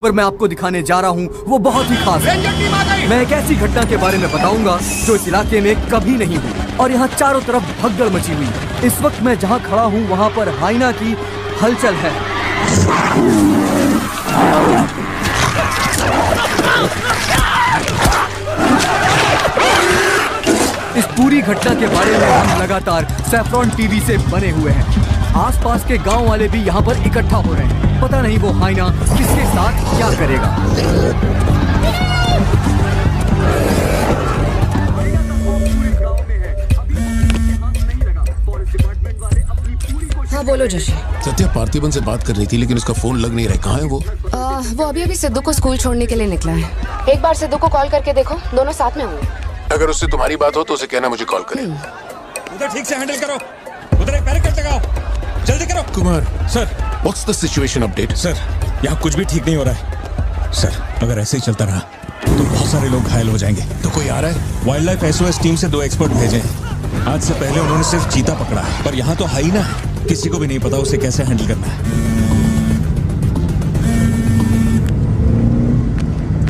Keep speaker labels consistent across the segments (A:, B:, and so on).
A: पर मैं आपको दिखाने जा रहा हूँ वो बहुत ही खास है। मैं एक ऐसी घटना के बारे में बताऊंगा जो इस इलाके में कभी नहीं हुई और यहाँ चारों तरफ भगदड़ मची हुई। इस वक्त मैं जहाँ खड़ा हूँ वहाँ पर हाइना की हलचल है। इस पूरी घटना के बारे में हम लगातार सैफरॉन टीवी से बने हुए हैं। आसपास के गांव वाले भी यहाँ पर इकट्ठा हो रहे हैं। पता नहीं वो हाइना किसके साथ क्या करेगा।
B: हाँ बोलो जोशी।
C: सत्या पार्थिबन से बात कर रही थी लेकिन उसका फोन लग नहीं रहा है। कहाँ है वो?
B: वो अभी सिद्धू को स्कूल छोड़ने के लिए निकला है। एक बार सिद्धू को कॉल करके देखो, दोनों साथ में होंगे।
C: अगर उससे तुम्हारी बात हो तो उसे कहना मुझे कॉल करे।
D: उधर ठीक से हैंडल करो, उधर एक बैरिकेड लगाओ, जल्दी करो।
C: Kumar
D: sir,
C: what's the situation update?
D: Sir यहाँ कुछ भी ठीक नहीं हो रहा है सर। अगर ऐसे ही चलता रहा तो बहुत सारे लोग घायल हो जाएंगे।
C: तो कोई आ रहा है?
D: वाइल्ड लाइफ SOS टीम से 2 एक्सपर्ट भेजे हैं। आज से पहले उन्होंने सिर्फ चीता पकड़ा है, पर यहाँ तो हाइना है। किसी को भी नहीं पता उसे कैसे हैंडल करना है।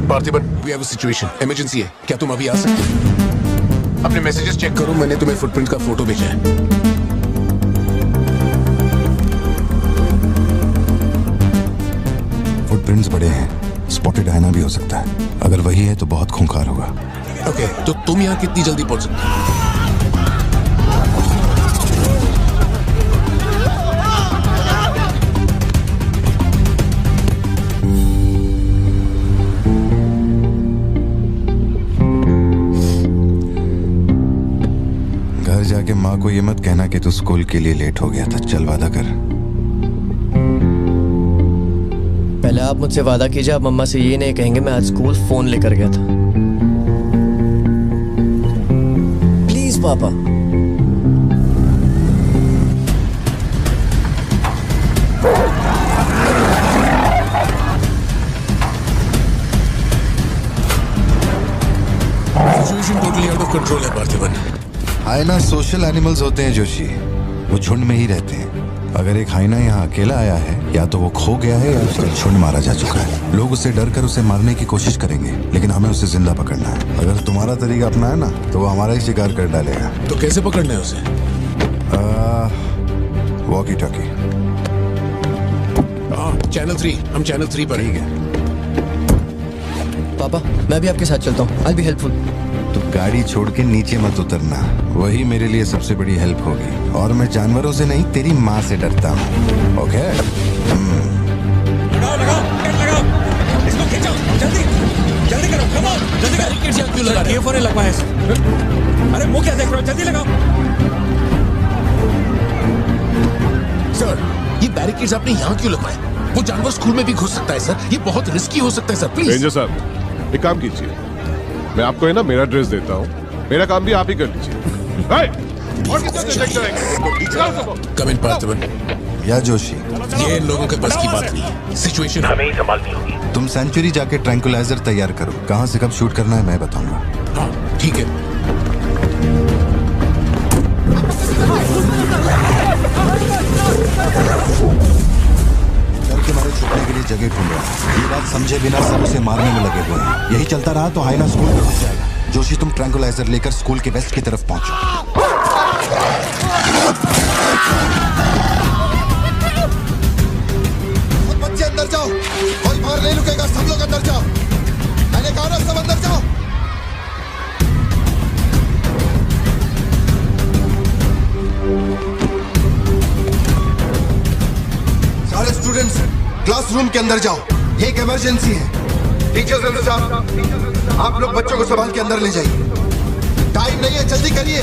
C: Parthiban, we have a situation, emergency है। क्या तुम अभी आ सकते हो? अपने मैसेजेस चेक करो, मैंने तुम्हें फुटप्रिंट का फोटो भेजा है।
E: फुटप्रिंट्स बड़े हैं, स्पॉटेड हाइना भी हो सकता है। अगर वही है तो बहुत खूंखार होगा।
C: ओके, तो तुम यहाँ कितनी जल्दी पहुंच सकते हो?
E: घर जाके माँ को ये मत कहना कि तू स्कूल के लिए लेट हो गया था। चल वादा कर।
F: पहले आप मुझसे वादा कीजिए, आप मम्मा से ये नहीं कहेंगे मैं आज स्कूल फोन लेकर गया था। प्लीज पापा।
C: Situation totally out of control है पार्थिबन।
E: हाइना सोशल एनिमल्स होते हैं जोशी, वो झुंड में ही रहते हैं। अगर एक हाइना यहाँ अकेला आया है, या तो वो खो गया है या उसका झुंड मारा जा चुका है। लोग उससे डर कर उसे मारने की कोशिश करेंगे, लेकिन हमें उसे जिंदा पकड़ना है। अगर तुम्हारा तरीका अपना है ना, तो वो हमारा ही शिकार कर डालेगा।
C: तो कैसे पकड़ना है उसे?
E: Walkie talkie.
C: चैनल 3, हम चैनल 3 पर।
E: ठीक है
F: पापा, मैं भी आपके साथ चलता हूँ। I'll be helpful।
E: तो गाड़ी छोड़ के नीचे मत उतरना, वही मेरे लिए सबसे बड़ी हेल्प होगी। और मैं जानवरों से नहीं, तेरी माँ से डरता हूँ। ओके?
D: लगाओ लगाओ, लगाओ, इसको खींचो, जल्दी जल्दी करो, कम ऑन, जल्दी करो। क्यों लगा रहे हो? ये लगवाए। अरे वो क्या देख रहे हो, जल्दी लगाओ।
C: सर, ये बैरिकेड्स आपने यहाँ क्यों लगवाए? वो जानवर स्कूल में भी घुस सकता है सर। ये बहुत रिस्की हो सकता है सर, प्लीज।
G: रेंजर साहब, एक काम कीजिए, मैं आपको है ना मेरा ड्रेस देता हूँ, मेरा काम भी आप ही कर लीजिए। और कितना चेक करेंगे?
C: कम इन पार्थिबन।
E: या जोशी,
C: ये इन लोगों के बस की बात नहीं है। सिचुएशन हमें ही संभालनी होगी।
E: तुम सेंचुरी जाके ट्रैंकुलाइजर तैयार करो। कहाँ से कब शूट करना है मैं बताऊंगा।
C: हाँ ठीक है।
E: डर के मारे छुपने के लिए जगह ढूंढ रहा है। ये बात समझे बिना सब उसे मारने में लगे हुए हैं। यही चलता रहा तो हाइना स्कूल में घुस जाएगा। जोशी, तुम ट्रैंकुलाइजर लेकर स्कूल के वेस्ट की तरफ पहुंचो। बच्चे अंदर जाओ, कोई बाहर नहीं रुकेगा। सब लोग अंदर जाओ, मैंने कहा ना, सब अंदर जाओ। सारे स्टूडेंट्स क्लासरूम के अंदर जाओ, ये एक इमरजेंसी है। टीचर्स साहब, आप लोग बच्चों को संभाल के अंदर ले जाइए। टाइम नहीं है, जल्दी करिए।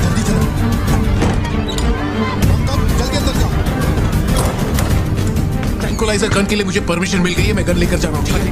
E: जल्दी चलो, जल्दी अंदर जाओ।
C: ट्रैंकुलाइजर गन के लिए मुझे परमिशन मिल गई है, मैं गन लेकर जा रहा हूँ। ठीक है?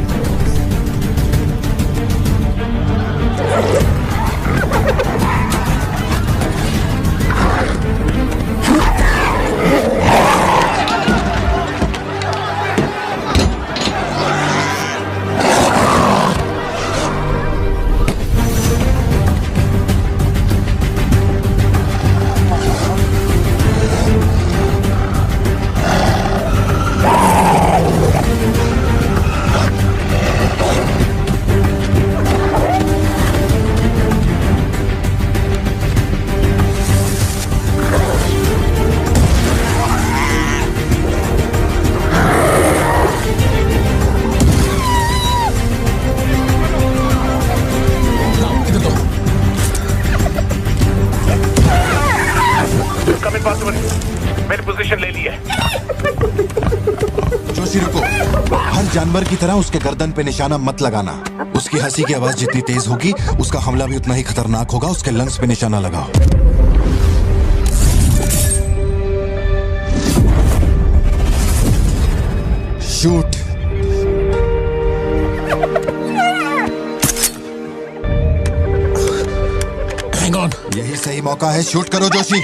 H: मैंने पोजीशन ले ली है।
E: जोशी रुको, हर जानवर की तरह उसके गर्दन पे निशाना मत लगाना। उसकी हंसी की आवाज जितनी तेज होगी उसका हमला भी उतना ही खतरनाक होगा। उसके लंग्स पे निशाना लगाओ। शूट।
C: हैंग ऑन,
E: यही सही मौका है, शूट करो जोशी।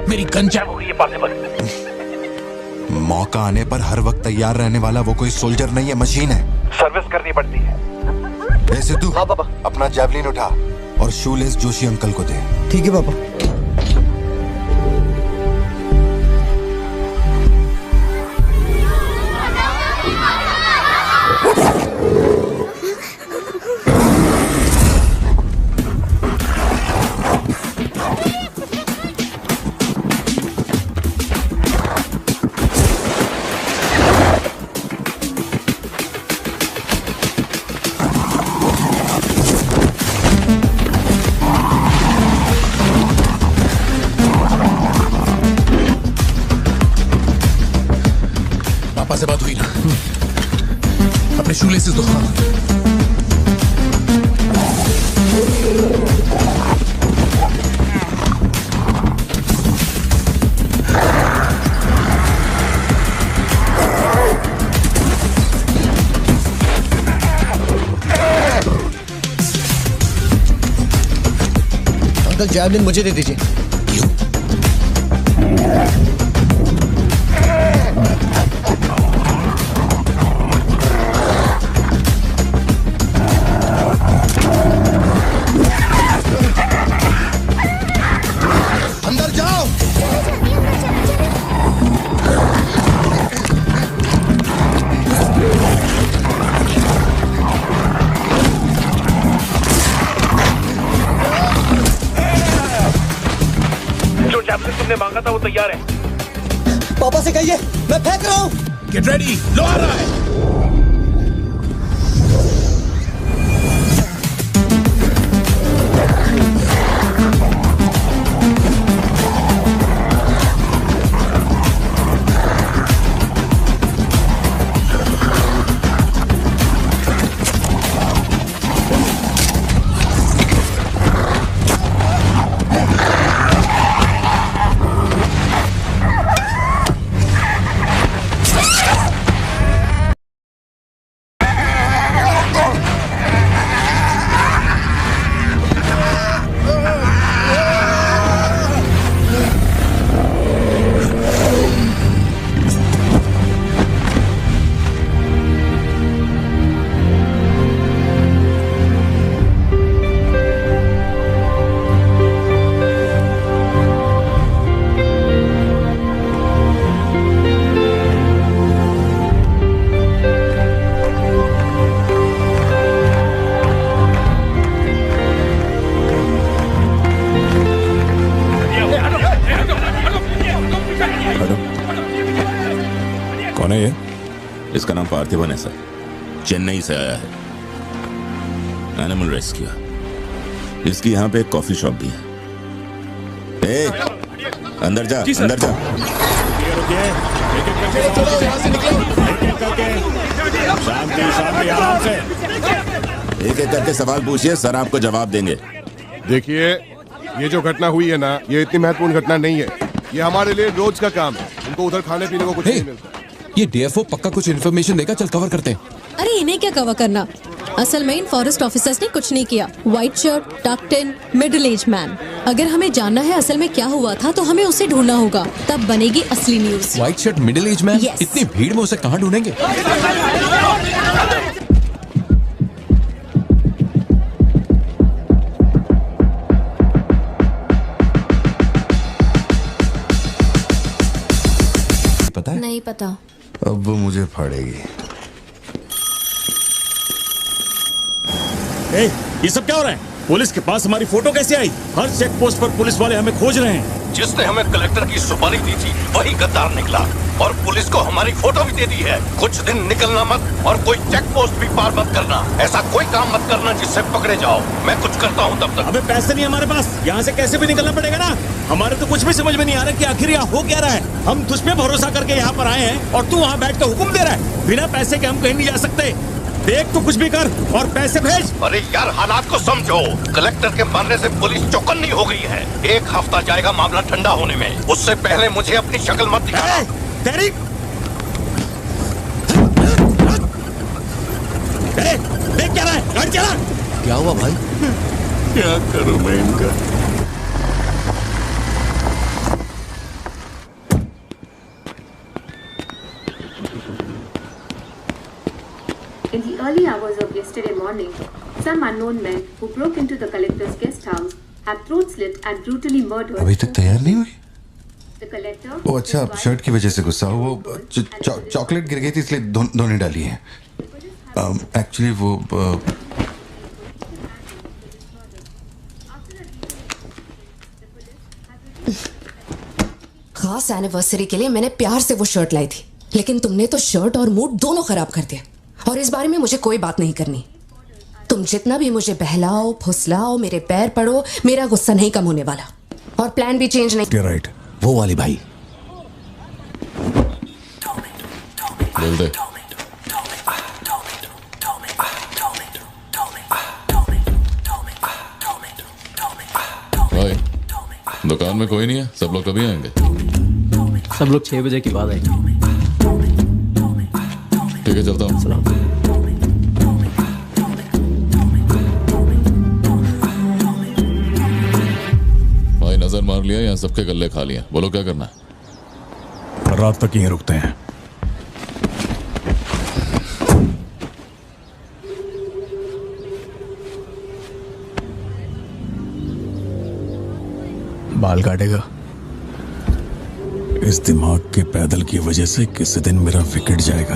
C: मेरी गन जैम हो गई है पॉसिबल।
E: मौका आने पर हर वक्त तैयार रहने वाला वो कोई सोल्जर नहीं है, मशीन है।
H: सर्विस करनी पड़ती है।
E: ए सिद्धू,
F: हाँ पापा।
E: अपना जैवलिन उठा और शूलेस जोशी अंकल को दे।
F: ठीक है पापा।
C: पापा से बात हुई ना? अपने शूलेसेस दो।
F: अंकल जैवलिन मुझे दे दीजिए।
E: अंदर जाओ।
H: जो जैवलिन तुमने मांगा था वो तैयार है।
F: पापा से कहिए मैं फेंक रहा हूँ।
C: गेट रेडी, लो आ रहा है।
D: कौन है ये?
I: इसका नाम पार्थिवन है सर, चेन्नई से आया है। Animal rescue. इसकी यहाँ पे एक कॉफी शॉप भी है। ए, अंदर जा, अंदर जा। शांति, आराम से। एक एक करके सवाल पूछिए, सर आपको जवाब देंगे।
G: देखिए, ये जो घटना हुई है ना, ये इतनी महत्वपूर्ण घटना नहीं है। ये हमारे लिए रोज का काम है। उनको उधर खाने पीने को कुछ नहीं मिलता।
C: ये डीएफओ पक्का कुछ इन्फॉर्मेशन देगा, चल कवर करते हैं।
J: अरे इन्हें क्या कवर करना, असल में इन फॉरेस्ट ऑफिसर्स ने कुछ नहीं किया। व्हाइट शर्ट, टक्ड इन, मिडिल एज मैन। अगर हमें जानना है असल में क्या हुआ था तो हमें उसे ढूंढना होगा, तब बनेगी असली news.
C: White shirt, middle age man, इतनी भीड़ में उसे कहाँ ढूंढेंगे?
E: पता है?
J: नहीं पता।
E: अब वो मुझे फाड़ेगी।
D: ए, ये सब क्या हो रहा है? पुलिस के पास हमारी फोटो कैसे आई? हर चेक पोस्ट पर पुलिस वाले हमें खोज रहे हैं।
K: जिसने हमें कलेक्टर की सुपारी दी थी वही गद्दार निकला और पुलिस को हमारी फोटो भी दे दी है। कुछ दिन निकलना मत और कोई चेक पोस्ट भी पार मत करना। ऐसा कोई काम मत करना जिससे पकड़े जाओ। मैं कुछ करता हूँ तब तक।
D: अबे पैसे नहीं हमारे पास, यहाँ से कैसे भी निकलना पड़ेगा ना। हमारे तो कुछ भी समझ में नहीं आ रहा कि आखिर यहाँ हो क्या रहा है। हम तुझ पे भरोसा करके यहाँ पर आए हैं और तू वहाँ बैठ कर हुक्म दे रहा है। बिना पैसे के हम कहीं नहीं जा सकते। देख तो कुछ भी कर और पैसे भेज।
K: अरे यार हालात को समझो। कलेक्टर के मरने से पुलिस चौकन्नी हो गई है। 1 हफ्ता जाएगा मामला ठंडा होने में। उससे पहले मुझे अपनी शक्ल मत दिखाना।
D: तेरी देख क्या रहा है? गाड़ी चला।
F: क्या हुआ भाई?
K: क्या करूं मैं इनका?
L: In the early hours of yesterday morning, some unknown men who broke into the collector's guest house have throat slit and brutally murdered.
E: अभी तक तैयार नहीं हुई?
L: The collector.
E: वो अच्छा शर्ट की वजह से गुस्सा हो। वो चॉकलेट गिर गई थी इसलिए धोने डाली है। एक्चुअली वो
B: खास एनिवर्सरी के लिए मैंने प्यार से वो शर्ट लाई थी, लेकिन तुमने तो शर्ट और मूड दोनों खराब कर दिया। और इस बारे में मुझे कोई बात नहीं करनी। तुम जितना भी मुझे बहलाओ फुसलाओ, मेरे पैर पड़ो, मेरा गुस्सा नहीं कम होने वाला। और प्लान भी चेंज नहीं।
C: राइट, वो वाली भाई।
M: बोल दे। भाई दुकान में कोई नहीं है, सब लोग कभी आएंगे?
N: सब लोग 6 बजे के बाद आएंगे।
M: ठीक है चलता हूँ। भाई नजर मार लिया, यहाँ सबके गल्ले खा लिया। बोलो क्या करना है?
C: रात तक यहीं रुकते हैं। बाल काटेगा? इस दिमाग के पैदल की वजह से किसी दिन मेरा विकेट जाएगा।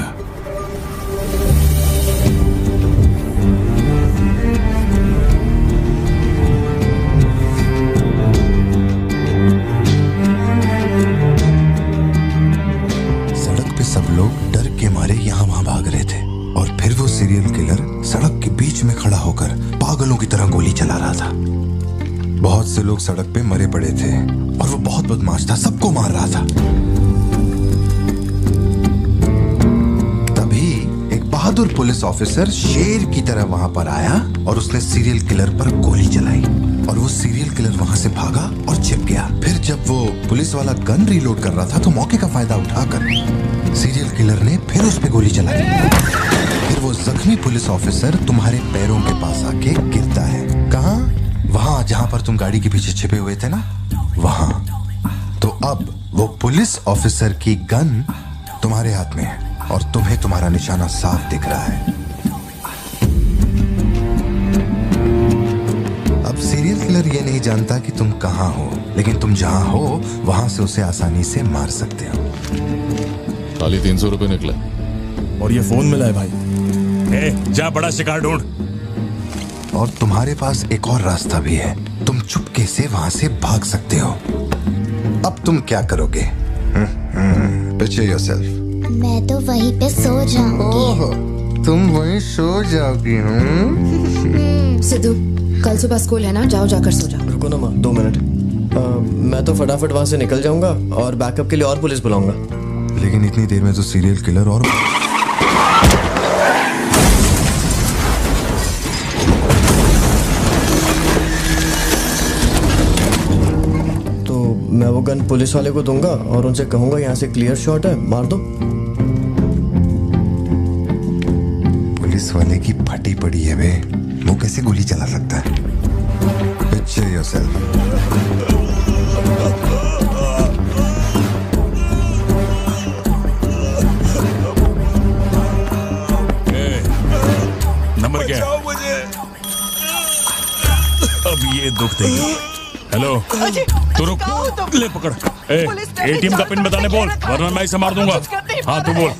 E: सड़क पे सब लोग डर के मारे यहाँ वहाँ भाग रहे थे और फिर वो सीरियल किलर सड़क के बीच में खड़ा होकर पागलों की तरह गोली चला रहा था। बहुत से लोग सड़क पे मरे पड़े थे और वो बहुत बदमाश था, सबको मार रहा था। तभी एक बहादुर पुलिस ऑफिसर शेर की तरह वहां पर आया और उसने सीरियल किलर पर गोली चलाई और वो सीरियल किलर वहां से भागा और छिप गया। फिर जब वो पुलिस वाला गन रीलोड कर रहा था तो मौके का फायदा उठाकर सीरियल किलर ने फिर उस पे गोली चलाई। फिर वो जख्मी पुलिस ऑफिसर तुम्हारे पैरों के पास आके गिरता है। कहाँ? वहां जहां पर तुम गाड़ी के पीछे छिपे हुए थे ना, वहां। तो अब वो पुलिस ऑफिसर की गन तुम्हारे हाथ में है और तुम्हें तुम्हारा निशाना साफ दिख रहा है। अब सीरियल किलर ये नहीं जानता कि तुम कहां हो, लेकिन तुम जहां हो वहां से उसे आसानी से मार सकते हो।
M: खाली 300 रुपए निकले
C: और ये फोन मिला है भाई। जा बड़ा शिकार ढूंढ।
E: और तुम्हारे पास एक और रास्ता भी है, तुम चुपके से वहां से भाग सकते हो। अब तुम क्या करोगे? Picture yourself.
O: मैं तो वहीं पे सो जाऊंगी।
E: तुम वहीं सो जाओगी?
B: सिद्धू, कल सुबह स्कूल है ना, जाओ जाकर सो जाओ।
F: रुको ना माँ, 2 मिनट। मैं तो फटाफट वहां से निकल जाऊंगा और बैकअप के लिए और पुलिस बुलाऊंगा।
E: लेकिन इतनी देर में तो सीरियल किलर और
F: मैं वो गन पुलिस वाले को दूंगा और उनसे कहूंगा यहाँ से क्लियर शॉट है, मार दो।
E: पुलिस वाले की फटी पड़ी है बे, वो कैसे गोली चला सकता है? Picture yourself.
C: नंबर क्या है? अब ये दुख देगी। हेलो, तू रुक, ले पकड़। एटीएम का पिन बताने बोल, वरना मैं इसे मार दूंगा। हाँ तू बोल।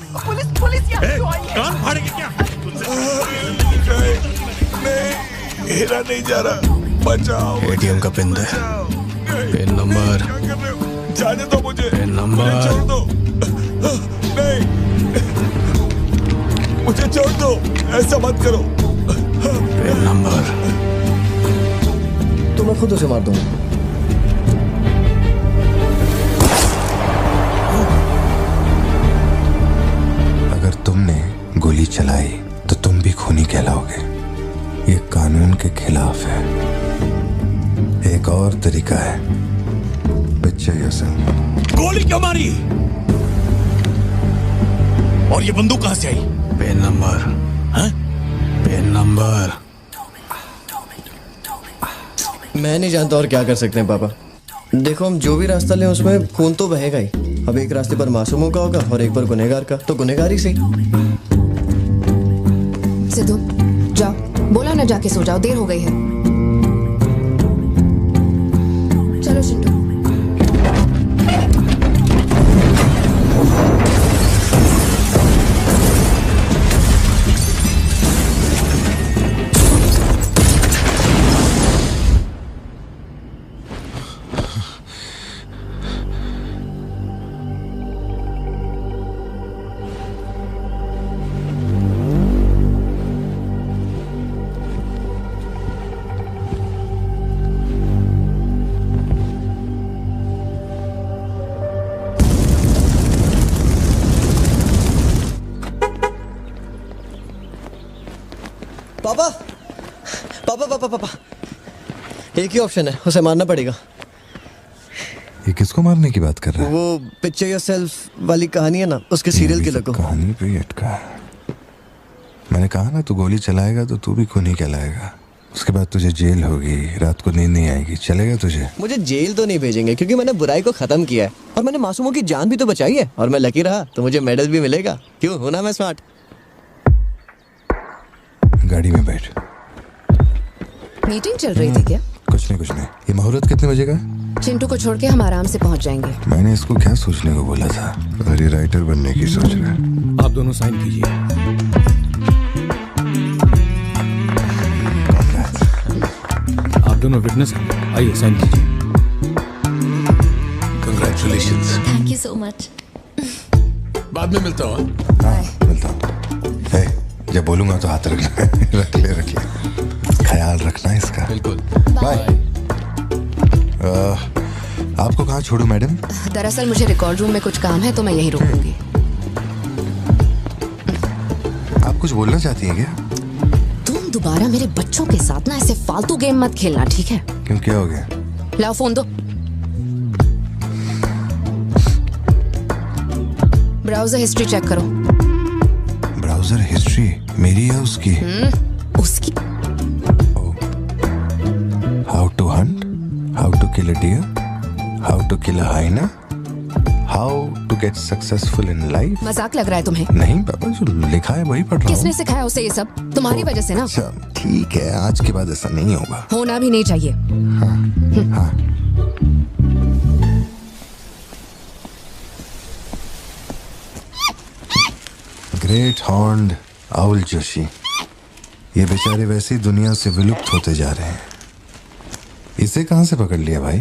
C: पुलिस कान फाड़ेगी क्या? घेरा नहीं जा रहा, बचाओ।
F: एटीएम का पिन दे, पिन नंबर,
C: जाने दो मुझे,
F: पिन नंबर,
C: छोड़ दो, नहीं, मुझे छोड़ दो, ऐसा मत करो।
F: Pin number. तो मैं खुद उसे मार दूंगा।
E: अगर तुमने गोली चलाई तो तुम भी खूनी कहलाओगे। ये कानून के खिलाफ है। एक और तरीका है, पिक्चर योरसेल्फ।
D: गोली क्यों मारी? और ये बंदूक कहां से आई?
F: पिन नंबर, हाँ? Pin number. मैं नहीं जानता और क्या कर सकते हैं पापा। देखो, हम जो भी रास्ता लें उसमें खून तो बहेगा ही। अब एक रास्ते पर मासूमों का होगा और एक पर गुनहगार का, तो गुनहगार ही सही।
B: सिद्धू, जाओ, बोला ना जाके सो जाओ, देर हो गई है। चलो चिंटू।
F: पापा, पापा, पापा, पापा, एक ही ऑप्शन है, उसे मारना पड़ेगा।
E: ये किसको मारने की बात कर रहा है?
F: वो पिक्चर योरसेल्फ वाली कहानी है ना, उसके सीरियल किलर को।
E: कहानी पे ही अटका है। मैंने कहा ना, तू गोली चलाएगा तो तू भी खूनी कहलाएगा। उसके बाद तुझे जेल होगी, रात को नींद नहीं आएगी। चलेगा तुझे?
F: मुझे जेल तो नहीं भेजेंगे, क्योंकि मैंने बुराई को खत्म किया है और मैंने मासूमों की जान भी तो बचाई है। और मैं लकी रहा तो मुझे मेडल भी मिलेगा। क्यों, हूं ना मैं स्मार्ट?
E: गाड़ी में बैठ।
B: मीटिंग चल रही थी क्या?
E: कुछ नहीं। ये मुहूर्त कितने बजे का?
B: चिंटू को छोड़ के हम आराम से पहुंच जाएंगे।
E: मैंने इसको क्या सोचने को बोला था? और ये राइटर बनने की सोच रहा है।
D: आप दोनों साइन कीजिए। आप दोनों विटनेस हैं, आइए साइन कीजिए।
C: Congratulations.
O: Thank you so much.
C: बाद में मिलता हूँ।
E: हाँ, मिलता हूँ। जब बोलूंगा तो हाथ रखना। रख ले। ख्याल रखना इसका।
M: बिल्कुल।
E: बाय। आपको कहाँ छोड़ूं मैडम?
B: दरअसल मुझे रिकॉर्ड रूम में कुछ काम है तो मैं यहीं रुकूंगी।
E: आप कुछ बोलना चाहती हैं क्या?
B: तुम दोबारा मेरे बच्चों के साथ ना ऐसे फालतू गेम मत खेलना, ठीक है?
E: क्यों, क्या हो गया?
B: लाओ फोन दो। ब्राउजर हिस्ट्री चेक करो।
E: ब्राउजर हिस्ट्री मेरी या उसकी?
B: उसकी।
E: How to hunt, how to kill a deer, how to kill a hyena, how to get successful in life.
B: मजाक लग रहा है तुम्हें?
E: नहीं पापा, जो लिखा है वही पढ़ रहा हूँ।
B: किसने सिखाया उसे ये सब? तुम्हारी वजह से ना।
E: अच्छा ठीक है, आज के बाद ऐसा नहीं होगा।
B: होना भी नहीं चाहिए।
E: हाँ। ग्रेट हॉर्न्ड आउल जोशी, ये बेचारे वैसे ही दुनिया से विलुप्त होते जा रहे हैं। इसे कहां से पकड़ लिया भाई?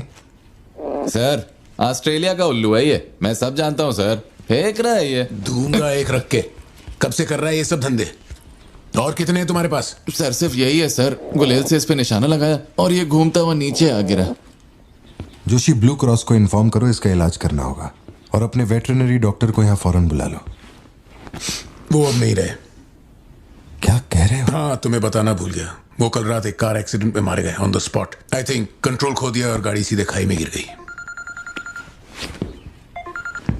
M: सर, ऑस्ट्रेलिया का उल्लू है ये, मैं सब जानता हूँ सर। फेंक रहा है ये।
C: दूंगा एक रख के। कब से कर रहा है ये सब धंधे? और कितने हैं तुम्हारे पास?
M: सर सिर्फ यही है सर। गुलेल से इस पे निशाना लगाया और ये घूमता हुआ नीचे आ गिरा।
E: जोशी, ब्लू क्रॉस को इन्फॉर्म करो, इसका इलाज करना होगा। और अपने वेटरनरी डॉक्टर को यहाँ फौरन बुला लो।
C: वो अब नहीं रहे।
E: क्या कह रहे हो?
C: हाँ, तुम्हें बताना भूल गया। वो कल रात एक कार एक्सीडेंट में मारे गए on the spot. I think control खो दिया और गाड़ी सीधे खाई में गिर गई।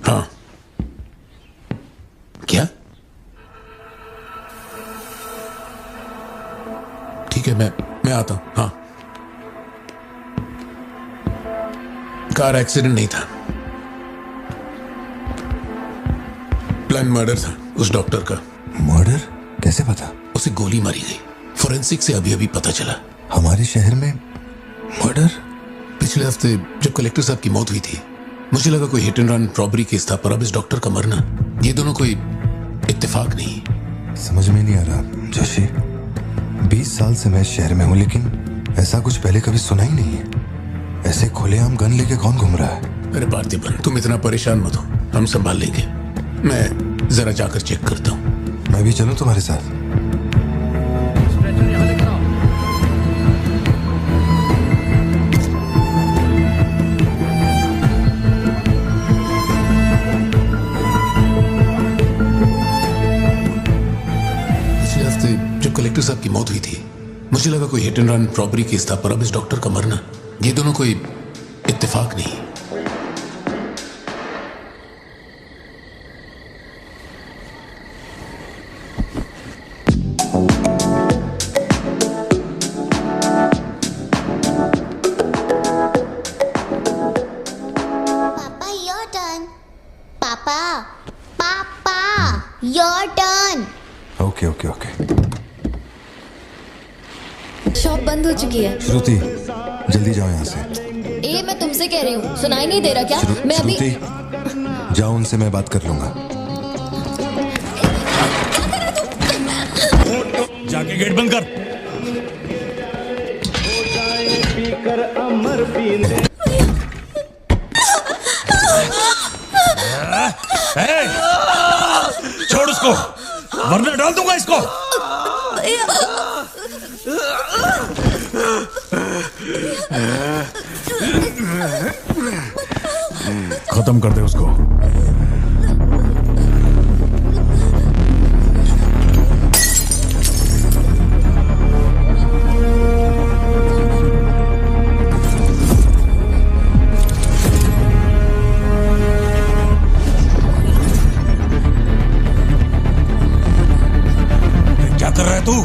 C: हाँ। क्या? ठीक है, मैं आता हूं। हाँ, कार एक्सीडेंट नहीं था, प्लान मर्डर था उस डॉक्टर का।
E: मर्डर? कैसे पता?
C: उसे गोली मारी गई। फोरेंसिक से अभी अभी पता चला।
E: हमारे शहर में मर्डर?
C: पिछले हफ्ते जब कलेक्टर साहब की मौत हुई थी, मुझे लगा कोई hit and run robbery case था, पर अब इस डॉक्टर का मरना, ये दोनों कोई इत्तेफाक नहीं।
E: समझ में नहीं आ रहा जोशी। 20 साल से मैं इस शहर में हूँ, लेकिन ऐसा कुछ पहले कभी सुना ही नहीं है। ऐसे खुलेआम गन लेके कौन घूम रहा है?
P: अरे पार्थिबन, तुम इतना परेशान मत हो, हम संभाल लेंगे। मैं जरा जाकर चेक करता हूँ।
E: मैं भी चलूं तुम्हारे साथ?
P: जब कलेक्टर साहब की मौत हुई थी, मुझे लगा कोई hit and run robbery case था, पर अब इस डॉक्टर का मरना, ये दोनों कोई इत्तेफाक नहीं।
O: पापा योर टर्न। पापा पापा your turn.
E: Okay okay okay.
Q: Shop बंद हो चुकी है।
E: श्रुति, जल्दी जाओ यहाँ से।
Q: ए, मैं तुमसे कह रही हूँ, सुनाई नहीं दे रहा क्या? मैं अभी
E: श्रुति, जाओ, उनसे मैं बात कर लूंगा।
C: जाके गेट बंद कर। छोड़ उसको, वरना डाल दूंगा इसको। खत्म कर दे उसको। क्या कर रहा है तू?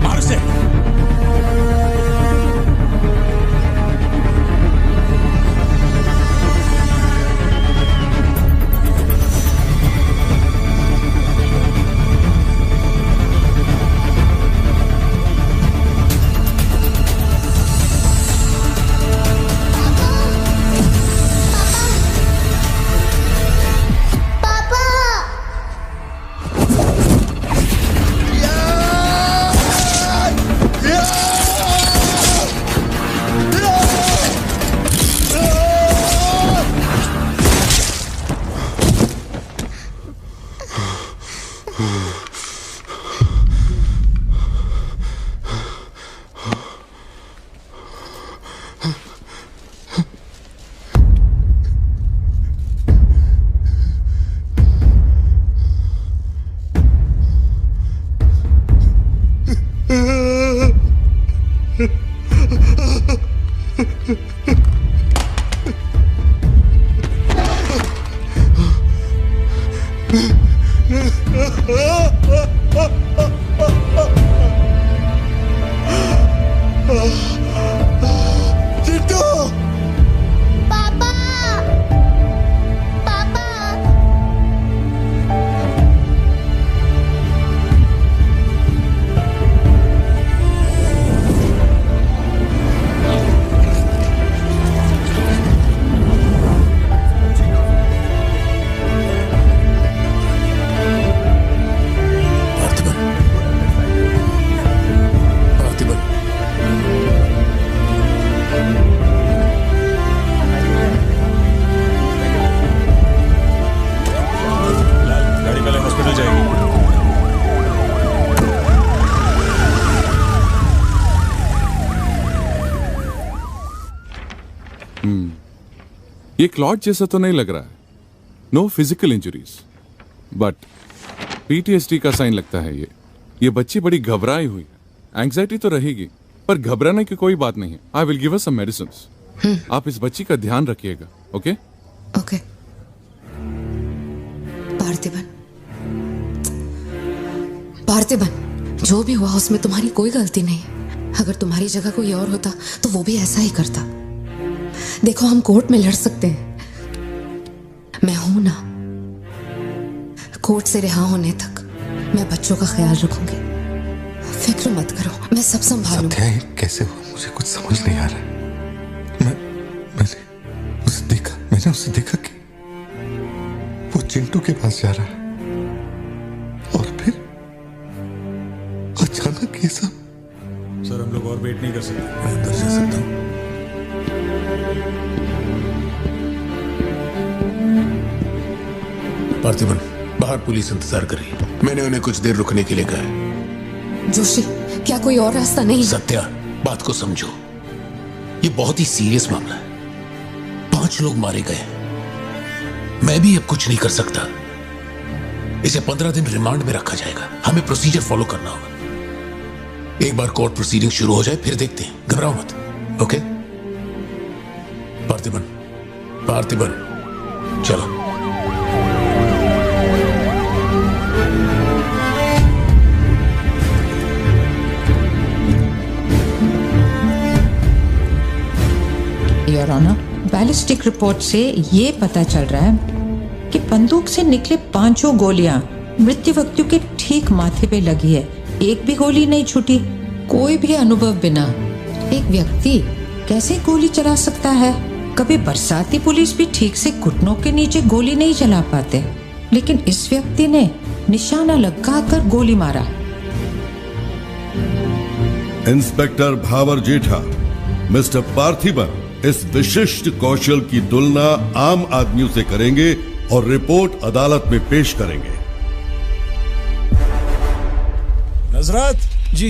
C: मार से।
R: ये क्लॉट जैसा तो नहीं लग रहा है। No physical injuries, but PTSD का साइन लगता है ये बच्ची बड़ी घबराई हुई है। एंग्जाइटी तो रहेगी, पर घबराने की कोई बात नहीं है। I will give her some medicines. आप इस बच्ची का ध्यान रखिएगा। Okay
B: okay. पार्थिबन, जो भी हुआ उसमें तुम्हारी कोई गलती नहीं। अगर तुम्हारी जगह कोई और होता तो वो भी ऐसा ही करता। देखो, हम कोर्ट में लड़ सकते हैं, मैं हूं ना। कोर्ट से रिहा होने तक मैं बच्चों का ख्याल रखूंगी। फिक्र मत करो, मैं सब संभालूंगी।
E: क्या है, कैसे हुआ, मुझे कुछ समझ नहीं आ रहा। मैंने उसे देखा कि वो चिंटू के पास जा रहा है, और फिर अचानक
P: होगा केशव?
D: सर हम लोग और वेट नहीं कर सकते।
P: मैं अंदर जा सकता हूँ? पार्थिबन, बाहर पुलिस इंतजार कर रही है। मैंने उन्हें कुछ देर रुकने के लिए कहा है।
B: जोशी, क्या कोई और रास्ता नहीं?
P: सत्या, बात को समझो। ये बहुत ही सीरियस मामला है। 5 लोग मारे गए। मैं भी अब कुछ नहीं कर सकता। इसे 15 दिन रिमांड में रखा जाएगा। हमें प्रोसीजर फॉलो करना होगा। एक बार कोर्ट प्रोसीडिंग शुरू हो जाए फिर देखते हैं। घबराओ मत, ओके? पार्थिबन, पार्थिबन, चलो।
S: योर ऑनर, बैलिस्टिक रिपोर्ट से ये पता चल रहा है कि बंदूक से निकले 5 गोलियां मृत्यु व्यक्ति के ठीक माथे पे लगी है। एक भी गोली नहीं छूटी। कोई भी अनुभव बिना एक व्यक्ति कैसे गोली चला सकता है? कभी बरसाती पुलिस भी ठीक से घुटनों के नीचे गोली नहीं चला पाते, लेकिन इस व्यक्ति ने निशाना लगाकर गोली मारा।
T: इंस्पेक्टर भावर जेठा, मिस्टर पार्थिबन इस विशिष्ट कौशल की तुलना आम आदमियों से करेंगे और रिपोर्ट अदालत में पेश करेंगे।
D: नजरत जी,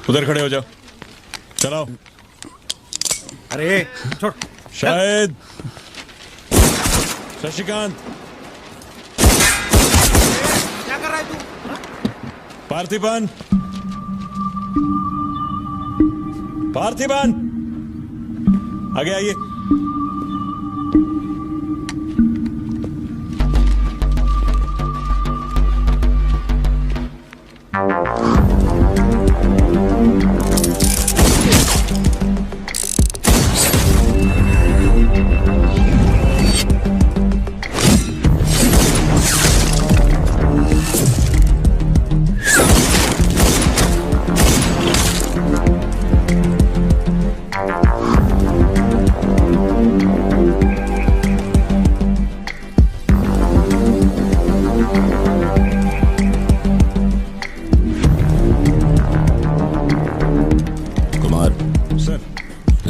D: उधर खड़े हो जाओ। चलाओ। अरे छोड़। शायद शशिकांत, क्या कर रहा है तू? पार्थिबन, पार्थिबन, आगे आइए।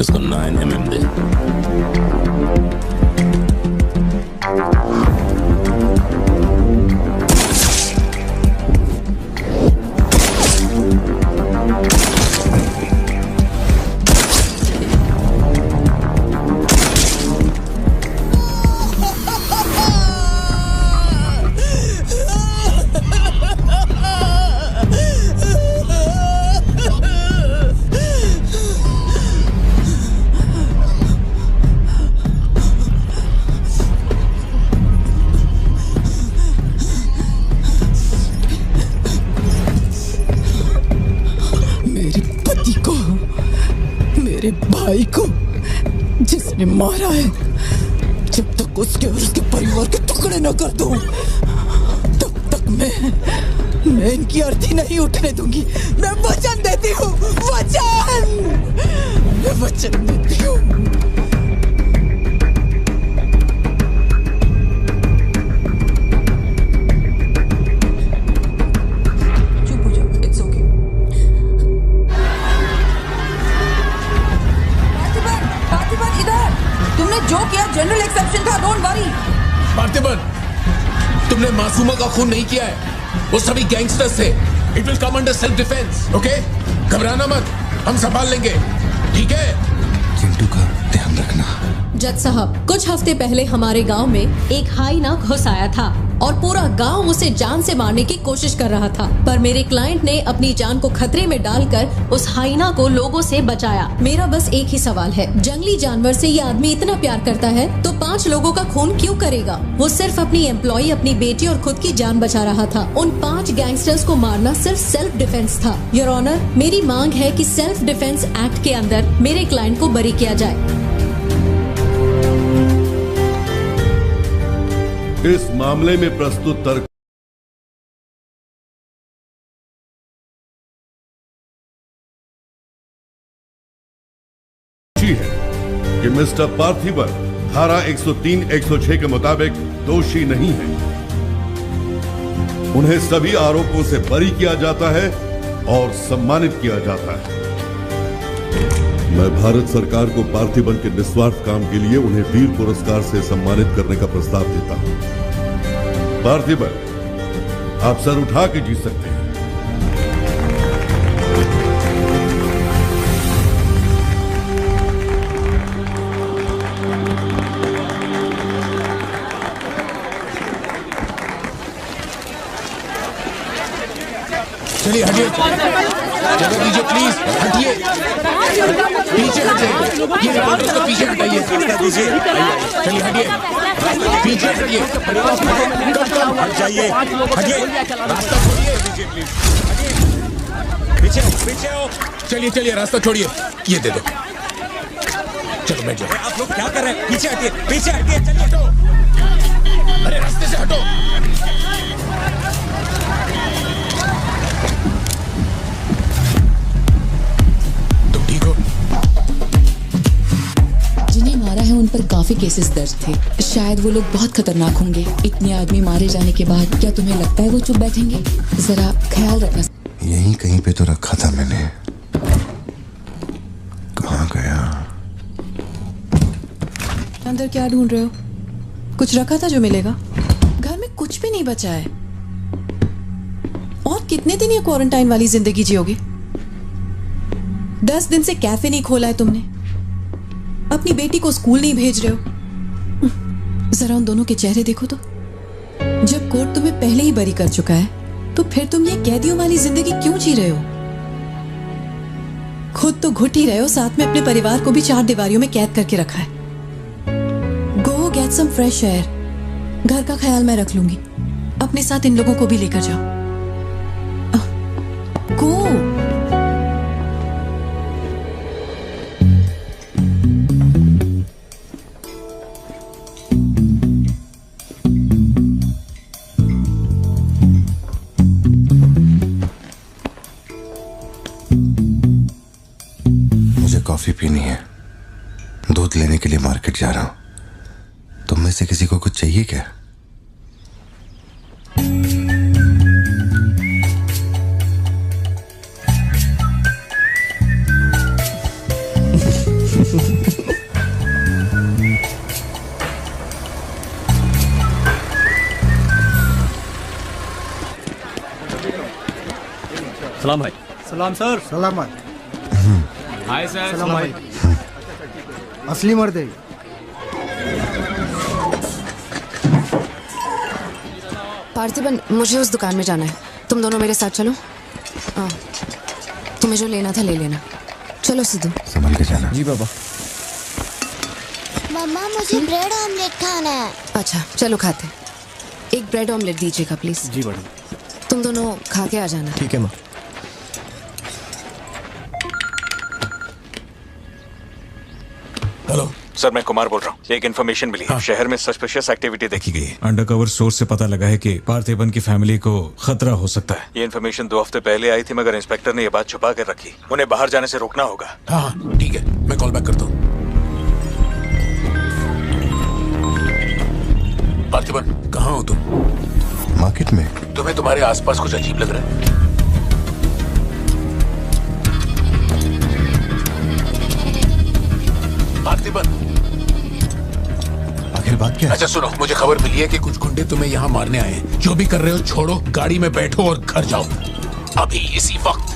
I: इसको 9mm दे।
U: भाई को जिसने मारा है, जब तक उसके और उसके परिवार के टुकड़े न कर दूं, तब तक मैं इनकी अर्थी नहीं उठने दूंगी। मैं वचन देती हूँ, मैं वचन देती हूँ।
S: जो किया जनरल एक्सेप्शन था, डोंट वरी।
P: पार्थिबन, तुमने मासूमा का खून नहीं किया है। वो सभी गैंगस्टर्स थे। It will come under self defence, okay? घबराना मत, हम संभाल लेंगे, ठीक है?
E: चिंटू का ध्यान रखना।
J: जज साहब, कुछ हफ्ते पहले हमारे गांव में एक हाइना घुस आया था और पूरा गांव उसे जान से मारने की कोशिश कर रहा था, पर मेरे क्लाइंट ने अपनी जान को खतरे में डालकर उस हाइना को लोगों से बचाया। मेरा बस एक ही सवाल है, जंगली जानवर से ये आदमी इतना प्यार करता है तो 5 लोगों का खून क्यों करेगा? वो सिर्फ अपनी एम्प्लॉय, अपनी बेटी और खुद की जान बचा रहा था। उन 5 गैंगस्टर्स को मारना सिर्फ सेल्फ डिफेंस था। योर ऑनर, मेरी मांग है कि सेल्फ डिफेंस एक्ट के अंदर मेरे क्लाइंट को बरी किया जाए।
T: इस मामले में प्रस्तुत तर्क है कि मिस्टर पार्थिबन धारा 103, 106 के मुताबिक दोषी नहीं है। उन्हें सभी आरोपों से बरी किया जाता है और सम्मानित किया जाता है। मैं भारत सरकार को पार्थिबन के निस्वार्थ काम के लिए उन्हें वीर पुरस्कार से सम्मानित करने का प्रस्ताव देता हूं। पार्थिबन, आप सर उठा के जीत सकते हैं।
P: चलिए हटिए, जगह दीजिए प्लीज, हटिए, पीछे हटिए, ये रिपोर्टर्स को पीछे हटाइए, चलिए हटिए, पीछे हटिए,
D: हट जाइए, हटिए, रास्ता छोड़िए, पीछे पीछे हो।
P: चलिए चलिए रास्ता छोड़िए, ये दे दो, चलो बैठ जाओ।
D: आप लोग क्या कर रहे हैं? पीछे हटिए, पीछे हटिए, चलिए हटो,
P: अरे रास्ते से हटो।
A: जिन्हें मारा है उन पर काफी केसेस दर्ज थे। शायद वो लोग बहुत खतरनाक होंगे। इतने आदमी मारे जाने के बाद क्या तुम्हें लगता है वो चुप बैठेंगे? जरा ख्याल रखना।
E: यहीं कहीं पे तो रखा था मैंने, कहाँ गया?
V: अंदर क्या ढूंढ रहे हो? कुछ रखा था जो मिलेगा? घर में कुछ भी नहीं बचा है। और कितने दिन ये क्वारंटाइन वाली जिंदगी जियोगी? 10 दिन से कैफे नहीं खोला है तुमने, अपनी बेटी को स्कूल नहीं भेज रहे हो। जरा उन दोनों के चेहरे देखो तो। जब कोर्ट तुम्हें पहले ही बरी कर चुका है तो फिर तुम ये कैदियों वाली जिंदगी क्यों जी रहे हो? खुद तो घुट ही रहे हो, साथ में अपने परिवार को भी 4 दीवारियों में कैद करके रखा है। Go get some fresh air. घर का ख्याल मैं रख लूंगी। अपने साथ इन लोगों को भी लेकर जाओ। गो।
E: कॉफी पीनी है, दूध लेने के लिए मार्केट जा रहा हूं। तुम में से किसी को कुछ चाहिए क्या?
N: सलाम भाई।
W: सलाम सर। सलाम भाई।
N: Hi sir.
W: सलाम भाई। असली मर्द है।
B: पार्थिबन, मुझे उस दुकान में जाना है, तुम दोनों मेरे साथ चलो। तुम्हें जो लेना था ले लेना। चलो सिद्धू।
E: संभल के जाना।
F: जी बाबा।
O: मम्मा मुझे ब्रेड ऑमलेट खाना है।
B: अच्छा चलो खाते। एक ब्रेड ऑमलेट दीजिएगा प्लीज।
W: जी मैडम।
B: तुम दोनों खा के आ जाना।
F: ठीक है माँ।
D: हेलो सर, मैं कुमार बोल रहा हूँ। एक इन्फॉर्मेशन मिली है। शहर में सस्पिशियस एक्टिविटी देखी गई है। अंडरकवर सोर्स से पता लगा है कि पार्थिबन की फैमिली को खतरा हो सकता है। ये इन्फॉर्मेशन 2 हफ्ते पहले आई थी, मगर इंस्पेक्टर ने ये बात छुपा कर रखी। उन्हें बाहर जाने से रोकना होगा।
P: हाँ ठीक है, मैं कॉल बैक करता हूँ। पार्थिबन, कहाँ हो तुम?
E: मार्केट में।
P: तुम्हें तुम्हारे आसपास कुछ अजीब लग रहा है? पार्थिबन,
E: आखिर बात क्या है?
P: अच्छा सुनो, मुझे खबर मिली है कि कुछ गुंडे तुम्हें यहाँ मारने आए हैं। जो भी कर रहे हो छोड़ो, गाड़ी में बैठो और घर जाओ अभी इसी वक्त।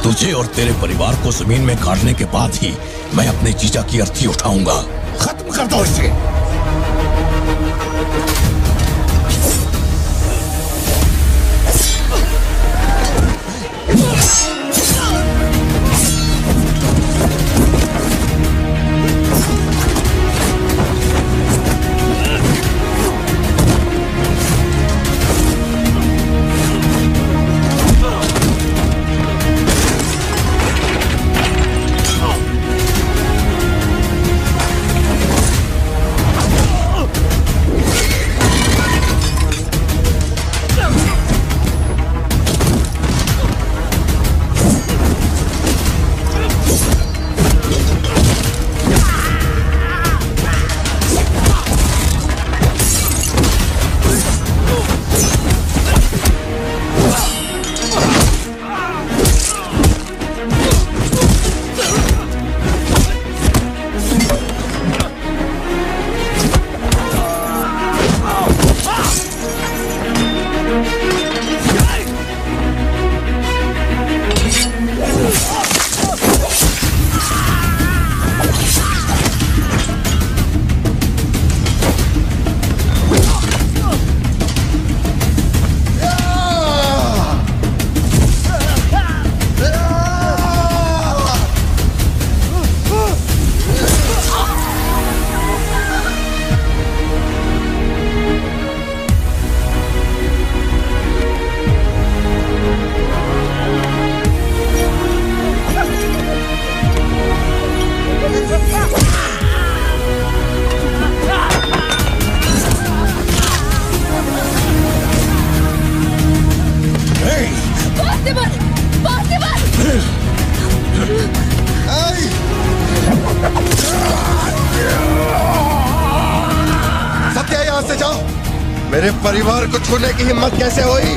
K: तुझे और तेरे परिवार को जमीन में गाड़ने के बाद ही मैं अपने जीजा की अर्थी उठाऊंगा। खत्म कर दो इसे।
G: मेरे परिवार को छूने की हिम्मत कैसे हुई?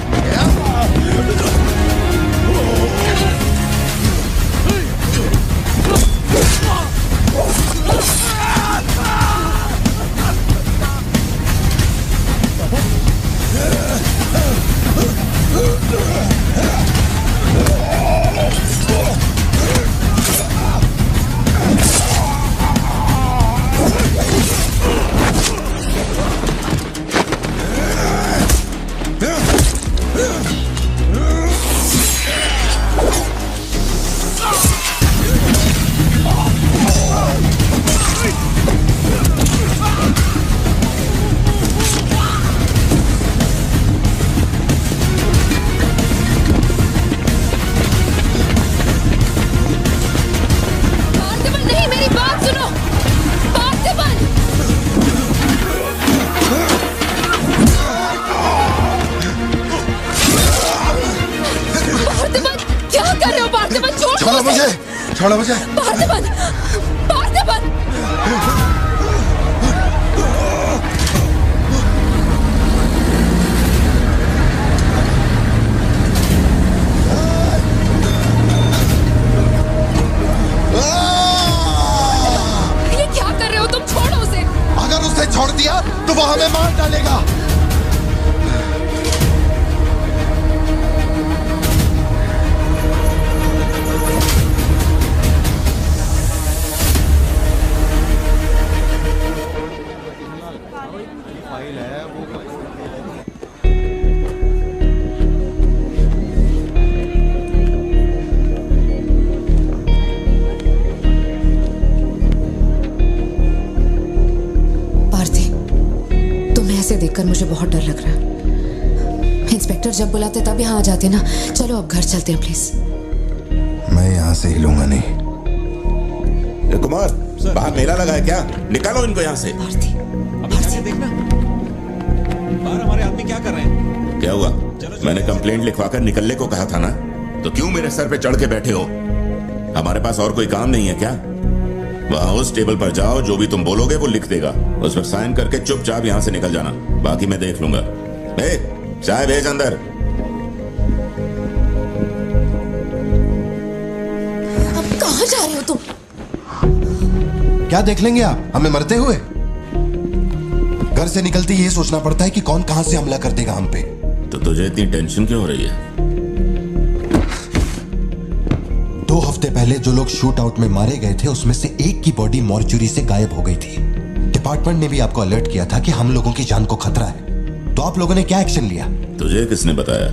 G: छोड़ो मुझे।
B: पार्थिबन! पार्थिबन! ये क्या कर रहे हो तुम? छोड़ो उसे।
G: अगर उसे छोड़ दिया तो वो हमें मार डालेगा।
B: देखकर मुझे बहुत डर लग रहा है। इंस्पेक्टर जब बुलाते तब यहाँ आ जाते ना। चलो अब घर चलते हैं प्लीज।
G: मैं यहाँ से हिलूंगा नहीं।
I: कुमार, बाहर मेला लगा है क्या? निकालो इनको यहाँ से।
D: देखना बाहर हमारे आदमी क्या कर रहे हैं।
I: क्या हुआ? मैंने कंप्लेंट लिखवाकर निकलने को कहा था ना, तो क्यों मेरे सर पे चढ़ के बैठे हो? हमारे पास और कोई काम नहीं है क्या? वहां उस टेबल पर जाओ, जो भी तुम बोलोगे वो लिख देगा, उस पर साइन करके चुपचाप यहाँ से निकल जाना, बाकी मैं देख लूंगा। चाय भेज अंदर।
B: अब कहाँ जा रहे हो तुम?
G: क्या देख लेंगे आप हमें मरते हुए? घर से निकलते ये सोचना पड़ता है कि कौन कहां से हमला कर देगा हम पे।
I: तो तुझे इतनी टेंशन क्यों हो रही है?
G: 2 हफ्ते पहले जो लोग शूट आउट में मारे गए थे उसमें से एक की बॉडी मॉर्चुरी से गायब हो गई थी। डिपार्टमेंट ने भी आपको अलर्ट किया था कि हम लोगों की जान को खतरा है, तो आप लोगों ने क्या एक्शन लिया?
I: तुझे किसने बताया?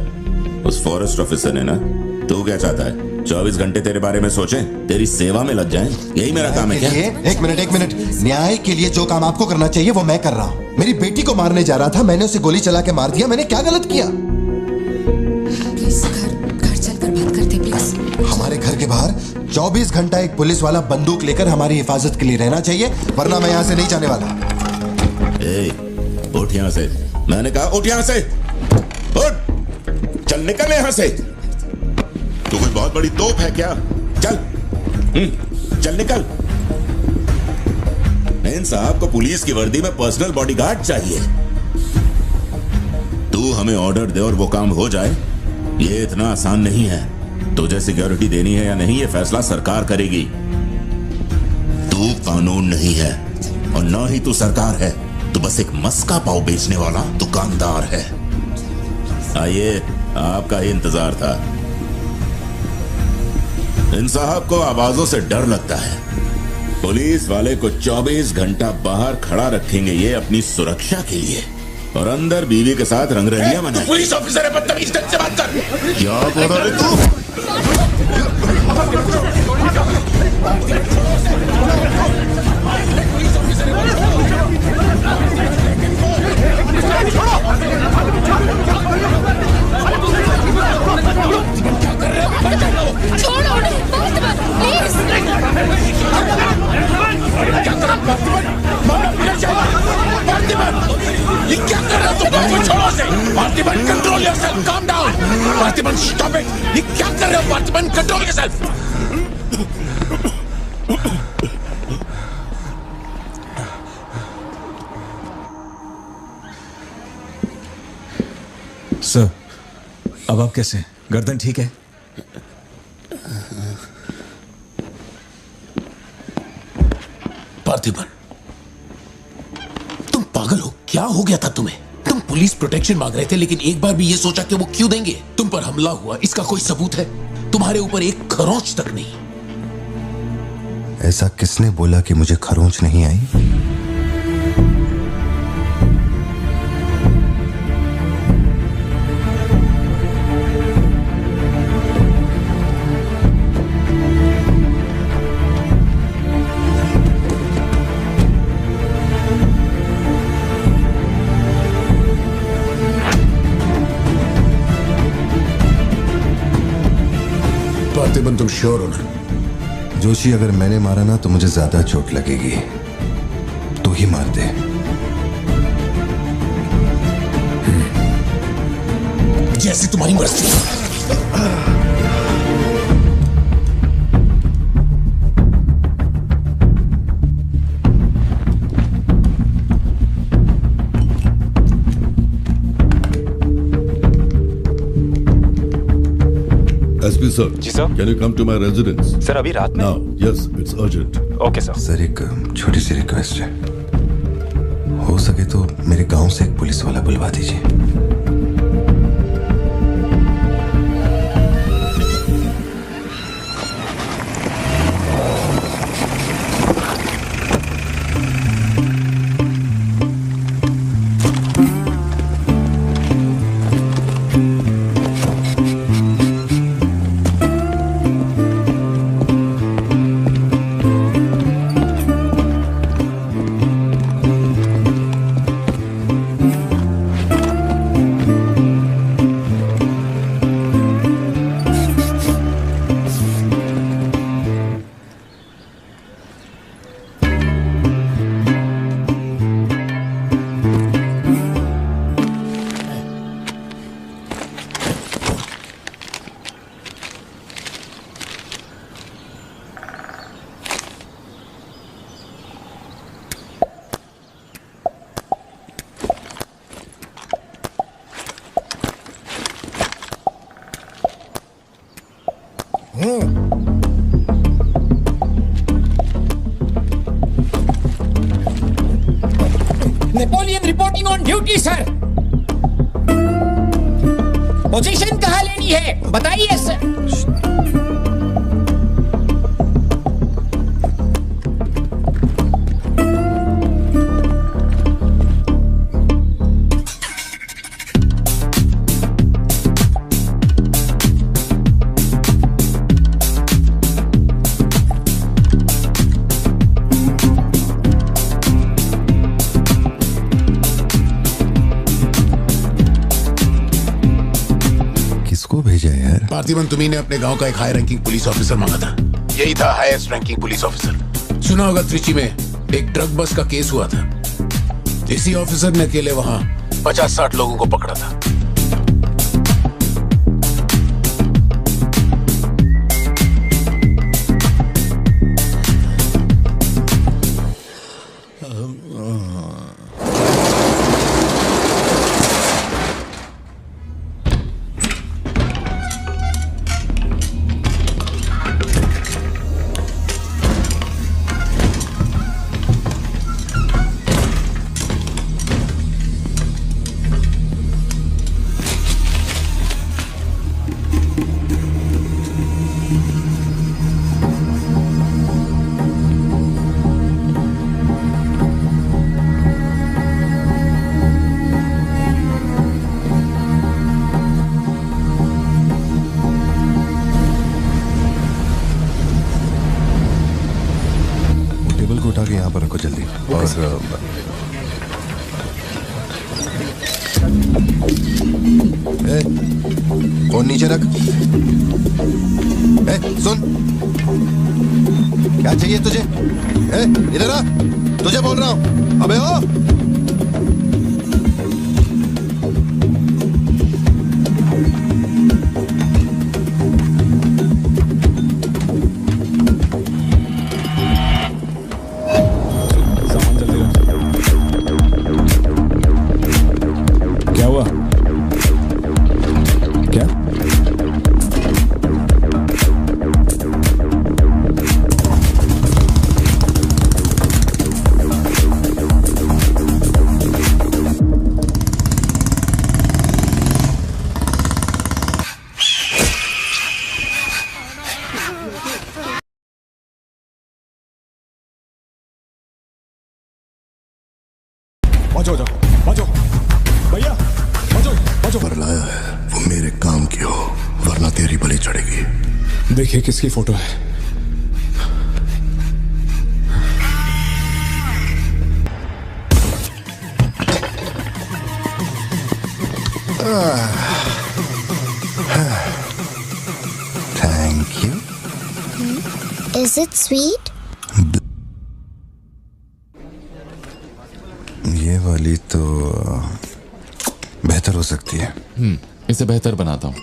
I: उस फॉरेस्ट ऑफिसर ने ना। तू क्या चाहता है? 24 घंटे तेरे बारे में सोचें, तेरी सेवा में लग जाएं? यही मेरा काम है क्या?
G: एक मिनट। न्याय के लिए जो काम आपको करना चाहिए वो मैं कर रहा हूँ। मेरी बेटी को मारने जा रहा था, मैंने उसे गोली चला के मार दिया। मैंने क्या गलत किया?
B: प्लीज घर चलकर बात करते प्लीज।
G: हमारे घर के बाहर 24 घंटा एक पुलिस वाला बंदूक लेकर हमारी हिफाजत के लिए रहना चाहिए, वरना मैं यहाँ से नहीं जाने वाला।
I: उठ यहाँ से। मैंने कहा उठ यहाँ से। उठ, चल निकल यहाँ से। तू कोई बहुत बड़ी तोप है क्या? चल निकल। इन साहब को पुलिस की वर्दी में पर्सनल बॉडीगार्ड चाहिए। तू हमें ऑर्डर दे और वो काम हो जाए, ये इतना आसान नहीं है। तुझे सिक्योरिटी देनी है या नहीं, ये फैसला सरकार करेगी। तू कानून नहीं है और ना ही तू सरकार है, तू बस एक मस्का पाव बेचने वाला दुकानदार है। आइए, आपका ही इंतजार था। इन साहब को आवाजों से डर लगता है। पुलिस वाले को 24 घंटा बाहर खड़ा रखेंगे ये अपनी सुरक्षा के लिए, और अंदर बीवी के साथ रंगरलियां मनाएंगे।
K: पुलिस ऑफिसर है, बदतमीज ढंग से बात कर।
I: क्या बोल रहे तू?
B: छोड़ो उन्हें, प्लीज।
K: ये क्या कर रहे हो तुम? छोड़ो से। Parthiban, control yourself, calm down. Parthiban, stop it. ये क्या कर रहे हो पार्थिबन? Control yourself.
D: सर, अब आप कैसे हैं? गर्दन ठीक है?
P: पार्थिबन, तुम पागल हो? क्या हो गया था तुम्हें? तुम पुलिस प्रोटेक्शन मांग रहे थे, लेकिन एक बार भी ये सोचा कि वो क्यों देंगे? तुम पर हमला हुआ, इसका कोई सबूत है? तुम्हारे ऊपर एक खरोंच तक नहीं।
G: ऐसा किसने बोला कि मुझे खरोंच नहीं आई?
P: पार्थिबन, तुम श्योर हो ना?
G: जोशी, अगर मैंने मारा ना तो मुझे ज्यादा चोट लगेगी। तू ही मार दे।
P: जैसे तुम्हारी मर्जी।
T: SP sir.
H: जी sir.
T: Can you come to my residence?
H: Sir, अभी रात में?
T: Now, yes, it's urgent.
H: Okay sir.
G: Sir, एक छोटी सी रिक्वेस्ट है। हो सके तो मेरे गांव से एक पुलिस वाला बुलवा दीजिए।
L: Napoleon reporting on duty sir. Position कहाँ लेनी है बताइए सर।
P: पार्थिबन, तुम्ही ने अपने गांव का एक हाई रैंकिंग पुलिस ऑफिसर मांगा था। यही था हाईएस्ट रैंकिंग पुलिस ऑफिसर। सुना होगा त्रिची में एक ड्रग बस का केस हुआ था। इसी ऑफिसर ने अकेले वहां 50-60 लोगों को पकड़ा था।
G: उठा के यहाँ पर रखो जल्दी। और फोन नीचे रख। सुन, क्या चाहिए तुझे? इधर आ, तुझे बोल रहा हूँ। अबे ओ,
C: बाजो बाजो भैया बाजो बाजो।
T: पर लाया है वो मेरे काम की हो, वरना तेरी बलि चढ़ेगी।
C: देखिए किसकी फोटो है।
G: Thank you.
O: Is it sweet?
E: ये वाली तो बेहतर हो सकती है।
H: इसे बेहतर बनाता हूँ।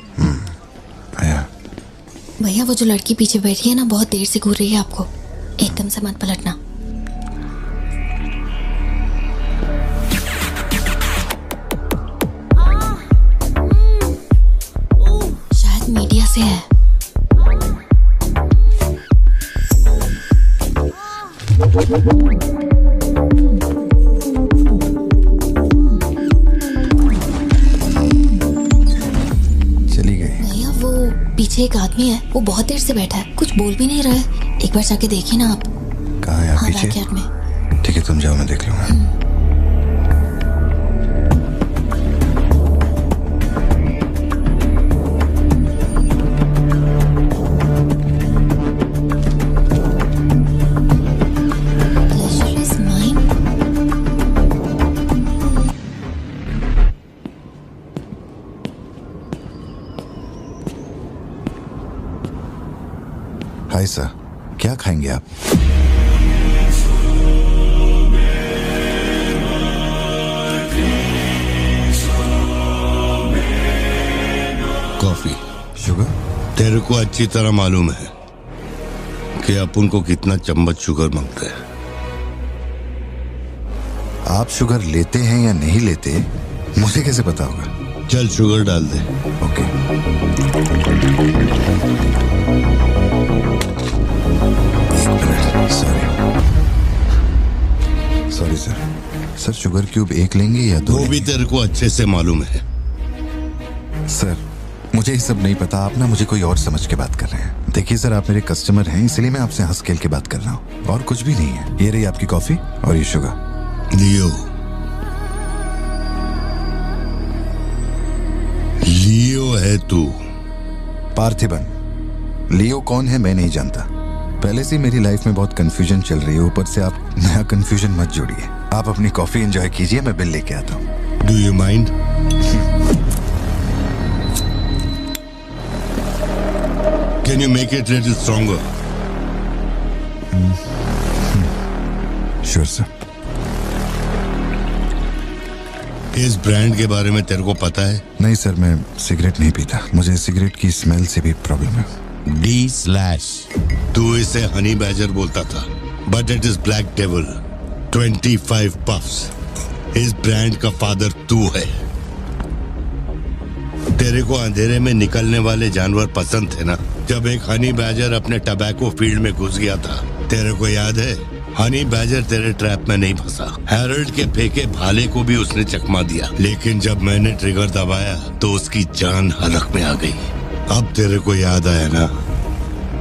M: भैया वो जो लड़की पीछे बैठी है ना, बहुत देर से घूर रही है आपको। एकदम से मत पलटना। शायद मीडिया से है।
E: चली गई।
M: भैया वो पीछे एक आदमी है, वो बहुत देर से बैठा है, कुछ बोल भी नहीं रहा है। एक बार जाके देखिए ना आप।
E: कहाँ है आप?
M: हाँ,
E: पीछे?
M: बैकयार्ड में।
E: ठीक है तुम जाओ, मैं देख लूंगा।
M: Pleasure is mine.
E: Hi sir, क्या खाएंगे आप?
T: कॉफी।
E: शुगर?
T: तेरे को अच्छी तरह मालूम है कि अपन को कितना चम्मच शुगर मांगता है।
E: आप शुगर लेते हैं या नहीं लेते मुझे कैसे पता होगा?
T: चल शुगर डाल दे।
E: Okay. Sorry sir. Sir sugar cube एक लेंगे या दो?
T: वो भी तेरे को अच्छे से मालूम है।
E: सर मुझे ये सब नहीं पता, आप ना मुझे कोई और समझ के बात कर रहे हैं। देखिए सर, आप मेरे कस्टमर हैं, इसलिए मैं आपसे हंस खेल के बात कर रहा हूँ, और कुछ भी नहीं है। ये रही आपकी कॉफी और ये शुगर।
T: लियो। लियो है तू।
E: पार्थिबन। लियो कौन है मैं नहीं जानता। पहले से मेरी लाइफ में बहुत कंफ्यूजन चल रही है, ऊपर से आप नया कंफ्यूजन मत जोड़िए। आप अपनी कॉफी एंजॉय कीजिए, मैं बिल लेके आता हूँ।
T: Do you mind? Can you make it a little stronger?
E: Sure, sir.
T: इस ब्रांड के बारे में तेरे को पता है?
E: नहीं सर, मैं सिगरेट नहीं पीता। मुझे सिगरेट की स्मेल से भी प्रॉब्लम है।
T: D/। तू इसे हनी बैजर बोलता था, but it is black devil. 25 puffs. इस ब्रांड का फादर तू है। तेरे को अंधेरे में निकलने वाले जानवर पसंद थे ना? जब एक हनी बैजर अपने टबैको फील्ड में घुस गया था, तेरे को याद है? हनी बैजर तेरे ट्रैप में नहीं फंसा। हैरोल्ड के फेंके भाले को भी उसने चकमा दिया, लेकिन जब मैंने ट्रिगर दबाया तो उसकी जान हलक में आ गई। अब तेरे को याद आया ना?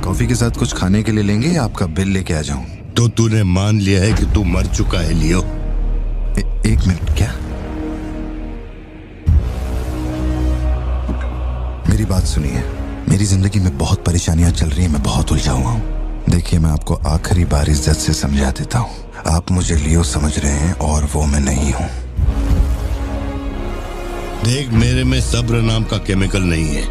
E: कॉफी के साथ कुछ खाने के लिए लेंगे या आपका बिल लेके आ जाऊं?
T: तो तूने मान लिया है कि तू मर चुका है लियो।
E: एक मिनट, क्या? मेरी बात सुनिए। मेरी जिंदगी में बहुत परेशानियां चल रही हैं, मैं बहुत उलझा हुआ हूँ। देखिए मैं आपको आखिरी बार इज्जत से समझा देता हूँ। आप मुझे लियो समझ रहे हैं और वो मैं नहीं हूँ।
T: देख, मेरे में सब्र नाम का केमिकल नहीं है,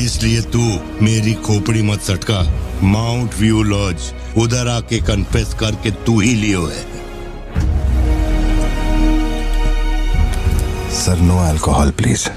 T: इसलिए तू मेरी खोपड़ी मत सटका। माउंट व्यू लॉज, उधर आके कन्फेस करके तू ही लियो है।
E: Sir no alcohol please.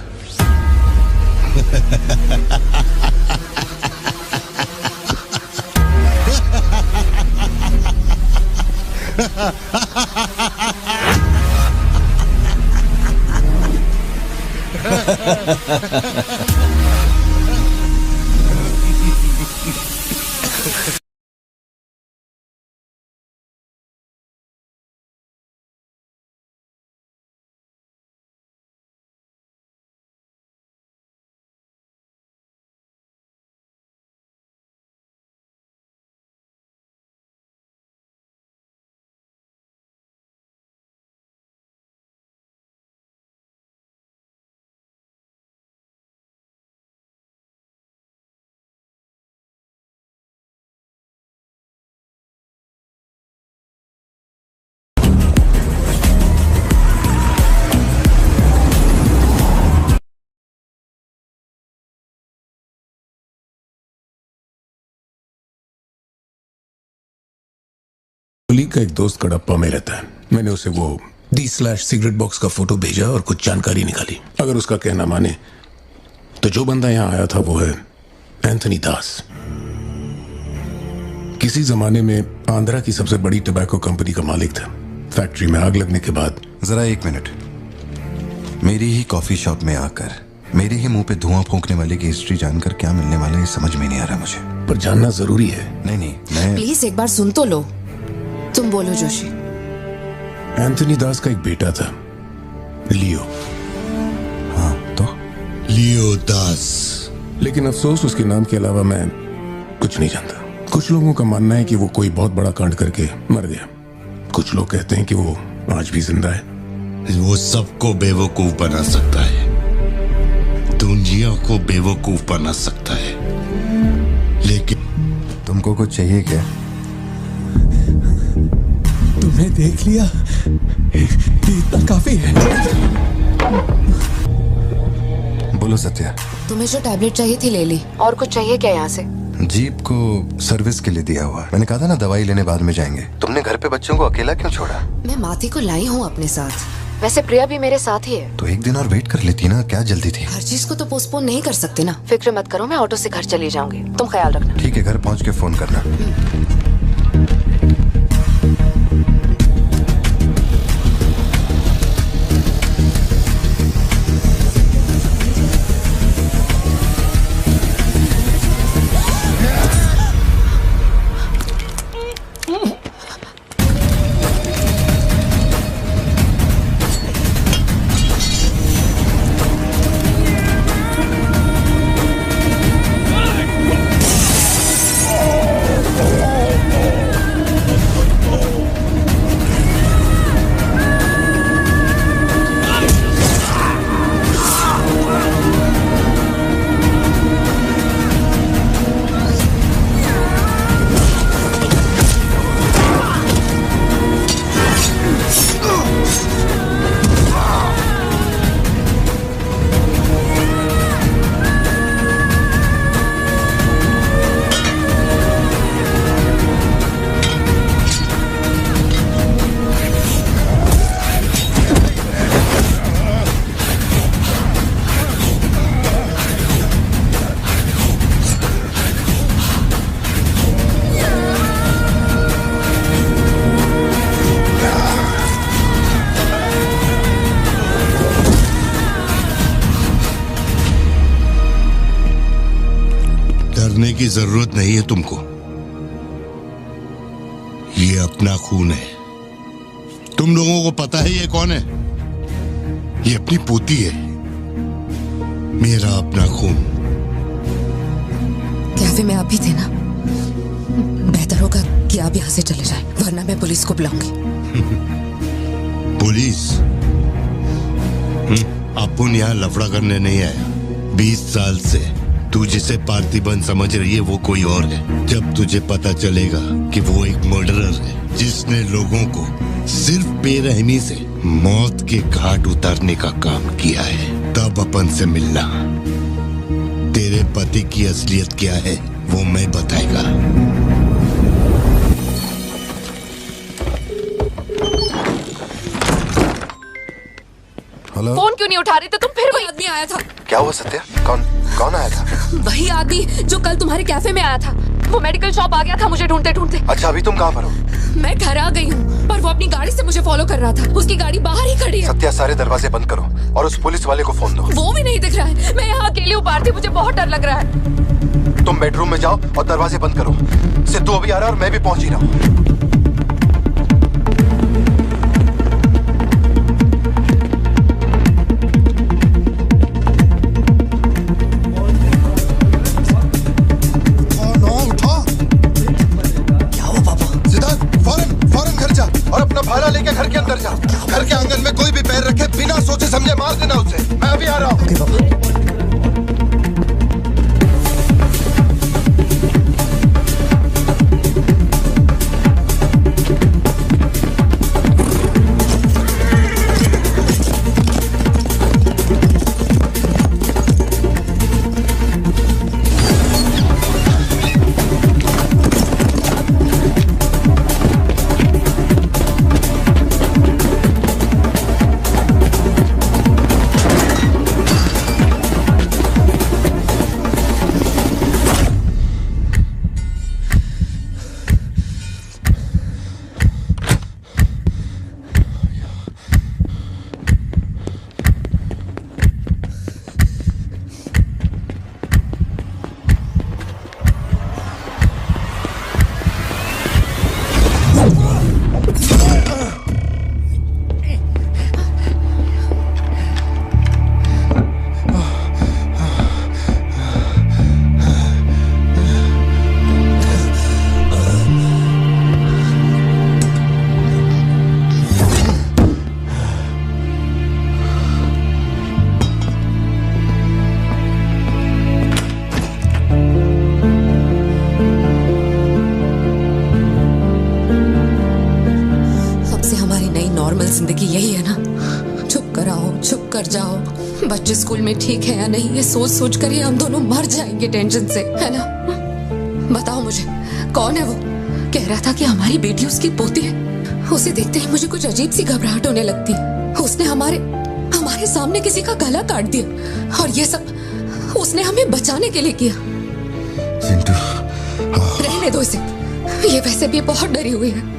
P: का एक दोस्त कडप्पा में रहता है। मैंने उसे वो D/सिगरेट बॉक्स का फोटो भेजा और कुछ जानकारी निकाली। अगर उसका कहना माने तो जो बंदा यहाँ आया था वो है एंथनी दास। किसी जमाने में आंध्रा की सबसे बड़ी टबैको कंपनी का मालिक था। फैक्ट्री में आग लगने के बाद।
E: जरा 1 मिनट। मेरी ही कॉफी शॉप में आकर मेरे ही मुंह पे धुआं फूंकने वाले की हिस्ट्री जानकर क्या मिलने वाला है ये समझ में नहीं आ रहा मुझे।
P: पर जानना जरूरी है।
E: नहीं मैं
B: प्लीज एक बार सुन तो लो। तुम बोलो जोशी।
P: एंथनी दास का एक बेटा था, लियो।
E: हाँ तो
P: लियो दास। लेकिन अफसोस उसके नाम के अलावा मैं कुछ नहीं जानता। कुछ लोगों का मानना है कि वो कोई बहुत बड़ा कांड करके मर गया। कुछ लोग कहते हैं कि वो आज भी जिंदा है।
Q: वो सबको बेवकूफ बना सकता है, दुनिया को बेवकूफ बना सकता है, लेकिन
E: तुमको कुछ चाहिए क्या?
R: तुम्हें देख लिया, इतना काफी है।
E: बोलो सत्या।
B: तुम्हें जो टैबलेट चाहिए थी ले ली। और कुछ चाहिए क्या यहाँ से?
E: जीप को सर्विस के लिए दिया हुआ। मैंने कहा था ना दवाई लेने बाद में जाएंगे। तुमने घर पे बच्चों को अकेला क्यों छोड़ा?
B: मैं माथी को लाई हूँ अपने साथ। वैसे प्रिया भी मेरे साथ ही है।
E: तो एक दिन और वेट कर लेती ना, क्या जल्दी थी?
B: हर चीज को तो पोस्टपोन नहीं कर सकते ना। फिक्र मत करो, मैं ऑटो से घर चली जाऊंगी, तुम ख्याल रखना।
E: ठीक है, घर पहुँच के फोन करना।
Q: डरने की जरूरत नहीं है तुमको। ये अपना खून है। तुम लोगों को पता है ये कौन है? ये अपनी पोती है, मेरा अपना खून।
B: कैफे में आप भी थे ना? बेहतर होगा कि आप यहाँ से चले जाएं, वरना मैं पुलिस को बुलाऊंगी।
Q: पुलिस? अपुन यहाँ लफड़ा करने नहीं आया। 20 साल से तू जिसे पार्थिबन समझ रही है वो कोई और है। जब तुझे पता चलेगा कि वो एक मर्डरर है जिसने लोगों को सिर्फ बेरहमी से मौत के घाट उतारने का काम किया है, तब अपन से मिलना। तेरे पति की असलियत क्या है वो मैं बताएगा।
E: हेलो।
B: फोन क्यों नहीं उठा रहे थे तुम? फिर वही आदमी आया था।
E: क्या हुआ सत्या? कौन आया था?
B: वही आदमी जो कल तुम्हारे कैफे में आया था। वो मेडिकल शॉप आ गया था मुझे ढूंढते ढूंढते।
E: अच्छा, अभी तुम कहाँ पर हो?
B: मैं घर आ गई हूँ, पर वो अपनी गाड़ी से मुझे फॉलो कर रहा था। उसकी गाड़ी बाहर ही खड़ी है।
E: सत्या, सारे दरवाजे बंद करो और उस पुलिस वाले को फोन दो।
B: वो भी नहीं दिख रहा है। मैं यहाँ अकेली हूँ पार्थी, मुझे बहुत डर लग रहा है।
E: तुम बेडरूम में जाओ और दरवाजे बंद करो। सिद्धू अभी आ रहा है और मैं भी पहुंच ही रहा हूँ। और अपना भाला लेके घर के अंदर जा। घर के आंगन में कोई भी पैर रखे बिना सोचे समझे मार देना उसे। मैं अभी आ रहा हूँ। ओके बाबा।
B: चुप कर जाओ। बच्चे स्कूल में ठीक है या नहीं, ये सोच सोच कर ही हम दोनों मर जाएंगे टेंशन से, है ना? बताओ मुझे, कौन है वो? कह रहा था कि हमारी बेटी उसकी पोती है। उसे देखते ही मुझे कुछ अजीब सी घबराहट होने लगती है। उसने हमारे सामने किसी का गला काट दिया, और ये सब उसने हमें बचाने के लिए किया। रहने दो इसे, ये वैसे भी बहुत डरी हुई है।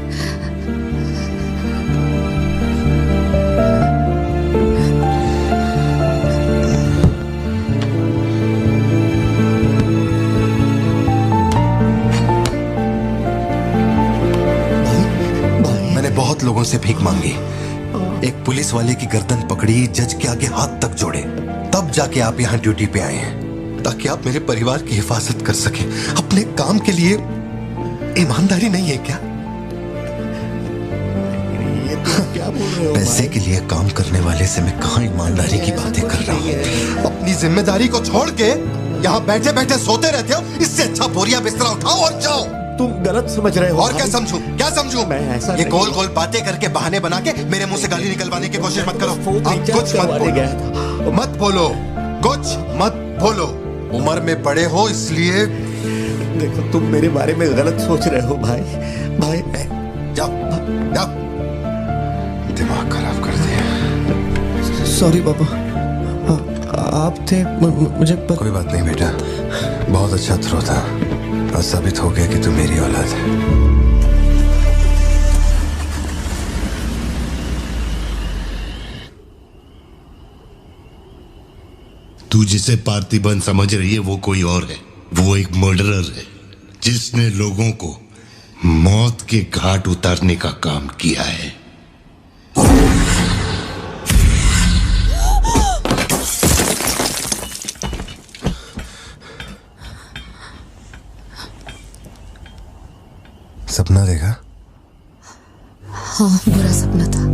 G: बहुत लोगों से भीख मांगी, एक पुलिस वाले की गर्दन पकड़ी, जज के आगे हाथ तक जोड़े, तब जाके आप यहाँ ड्यूटी पे आए हैं, ताकि आप मेरे परिवार की हिफाजत कर सकें। अपने काम के लिए ईमानदारी नहीं है क्या?
K: ये तो क्या बोल रहे हो?
G: पैसे के लिए काम करने वाले से मैं कहाँ ईमानदारी की बातें कर रहा हूँ? अपनी जिम्मेदारी को छोड़ के यहाँ बैठे बैठे सोते रहते हो। इससे अच्छा बोरिया बिस्तरा उठाओ और जाओ।
K: तुम गलत समझ रहे हो।
G: और क्या समझूं? क्या समझूं?
K: मैं ऐसा
G: ये गोल गोल बातें करके बहाने बना के मेरे मुंह से गाली निकलवाने की कोशिश मत करो। अब कुछ मत बोलो, मत बोलो, कुछ मत बोलो। उम्र में बड़े हो इसलिए।
K: देखो, तुम मेरे बारे में गलत सोच रहे हो भाई।
G: जाओ जाओ, दिमाग खराब कर दिया।
F: सॉरी पापा, आप थे मुझे
G: कोई बात नहीं बेटा, बहुत अच्छा थ्रो था और साबित हो गया कि तू मेरी औलाद है।
Q: तू जिसे पार्थिबन समझ रही है वो कोई और है। वो एक मर्डरर है जिसने लोगों को मौत के घाट उतारने का काम किया है।
G: सपना देखा?
B: हाँ, बुरा सपना था।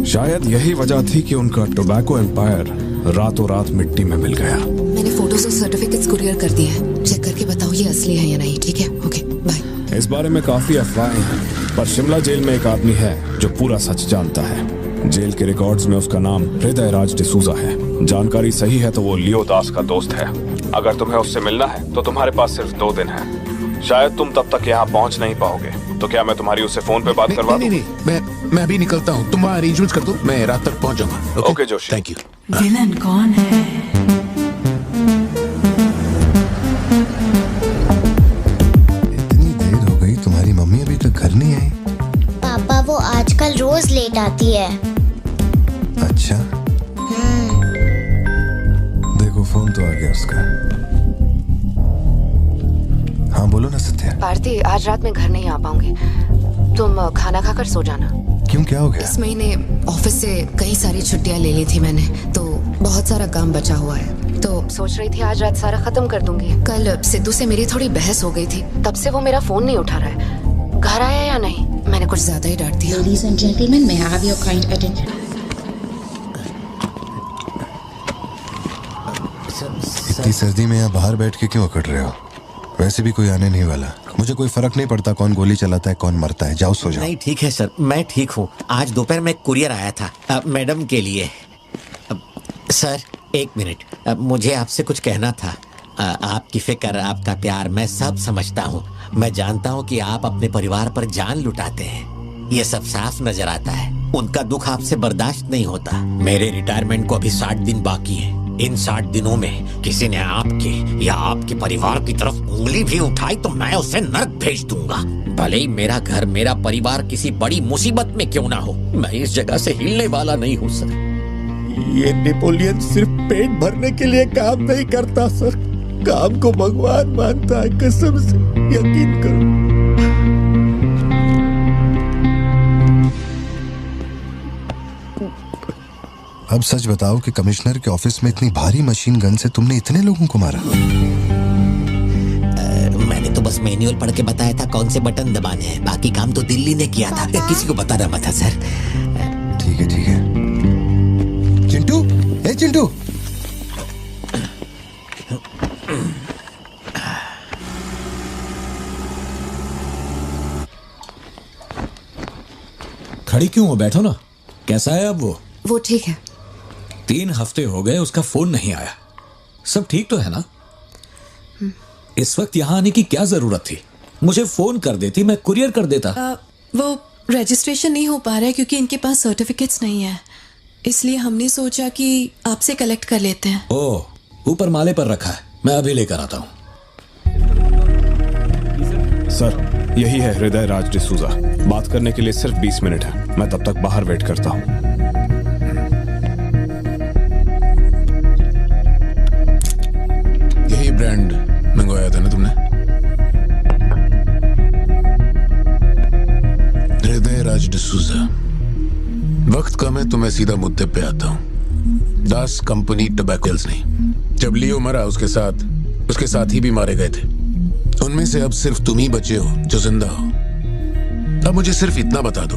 J: शायद यही वजह थी कि उनका टोबैको एम्पायर रातों रात मिट्टी में मिल गया।
B: मैंने फोटोज और सर्टिफिकेट्स कुरियर कर दिए हैं। चेक करके बताओ ये असली है या नहीं। ठीक है? Okay, bye.
J: इस बारे में काफी अफवाहें हैं, पर शिमला जेल में एक आदमी है जो पूरा सच जानता है। जेल के रिकॉर्ड्स में उसका नाम हृदय राज डिसूजा है। जानकारी सही है तो वो लियो दास का दोस्त है। अगर तुम्हें उससे मिलना है तो तुम्हारे पास सिर्फ 2 दिन है। शायद तुम तब तक यहाँ पहुँच नहीं पाओगे, तो क्या मैं तुम्हारी उससे फोन पे बात करवा दूं?
P: नहीं, मैं अभी निकलता हूँ। तुम वहाँ अरेंजमेंट कर दो, मैं रात तक पहुँच जाऊंगा।
J: Okay Joshi,
P: thank you.
S: Villain कौन है?
G: इतनी देर हो गई, तुम्हारी मम्मी अभी तक घर नहीं आई?
O: पापा वो आजकल रोज लेट आती है।
G: अच्छा, देखो फोन तो आ गया उसका। हाँ बोलो ना सत्या।
B: भारती, आज रात में घर नहीं आ पाऊंगी। तुम खाना खाकर सो जाना।
G: क्यों, क्या हो गया?
B: इस महीने ऑफिस से कई सारी छुट्टियां ले ली थी मैंने, तो बहुत सारा काम बचा हुआ है। तो सोच रही थी आज रात सारा खत्म कर दूंगी। कल सिद्धू से मेरी थोड़ी बहस हो गई थी, तब से वो मेरा फोन नहीं उठा रहा है। घर आया या नहीं? मैंने कुछ ज्यादा ही डांट दिया।
S: Ladies and gentlemen, may I have your kind attention?
G: इतनी सर्दी में यहाँ बाहर बैठ के क्यों अकड़ रहे हो? वैसे भी कोई आने नहीं वाला। मुझे कोई फर्क नहीं पड़ता कौन गोली चलाता है कौन मरता है। जाओ सो जाओ।
U: नहीं ठीक है सर, मैं ठीक हूँ। आज दोपहर में कुरियर आया था मैडम के लिए। सर 1 मिनट, मुझे आपसे कुछ कहना था। आपकी फिक्र, आपका प्यार मैं सब समझता हूँ। मैं जानता हूँ कि आप अपने परिवार पर जान लुटाते हैं, ये सब साफ नजर आता है। उनका दुख आपसे बर्दाश्त नहीं होता। मेरे रिटायरमेंट को अभी 60 दिन बाकी है। इन 60 दिनों में किसी ने आपके या आपके परिवार की तरफ उंगली भी उठाई तो मैं उसे नर्क भेज दूंगा। भले ही मेरा घर, मेरा परिवार किसी बड़ी मुसीबत में क्यों ना हो, मैं इस जगह से हिलने वाला नहीं हूँ सर।
K: ये नेपोलियन सिर्फ पेट भरने के लिए काम नहीं करता सर, काम को भगवान मानता है। कसम से यकीन करो।
G: अब सच बताओ कि कमिश्नर के ऑफिस में इतनी भारी मशीन गन से तुमने इतने लोगों को मारा?
U: मैंने तो बस मैनुअल पढ़ के बताया था कौन से बटन दबाने हैं, बाकी काम तो दिल्ली ने किया था। किसी को बताना मत था सर।
G: ठीक है ठीक है। चिंटू, ए चिंटू,
J: खड़ी क्यों हो, बैठो ना। कैसा है अब
B: वो ठीक है।
J: 3 हफ्ते हो गए उसका फोन नहीं आया। सब ठीक तो है ना? इस वक्त यहाँ आने की क्या जरूरत थी? मुझे फोन कर देती, मैं कुरियर कर देता।
A: वो रजिस्ट्रेशन नहीं हो पा रहा है क्योंकि इनके पास सर्टिफिकेट्स नहीं है, इसलिए हमने सोचा कि आपसे कलेक्ट कर लेते हैं।
J: ओह, ऊपर माले पर रखा है, मैं अभी लेकर आता हूँ। सर, यही है हृदय राज डिसूजा। बात करने के लिए सिर्फ 20 मिनट है, मैं तब तक बाहर वेट करता हूँ।
P: यही ब्रांड मंगवाया था ना तुमने? हृदय राज डिसूजा। वक्त कम है तो मैं सीधा मुद्दे पे आता हूँ। दास कंपनी टोबैकोल्स नहीं। जब लियो मरा उसके साथ ही भी मारे गए थे। उनमें से अब सिर्फ तुम ही बचे हो जो जिंदा हो। अब मुझे सिर्फ इतना बता दो,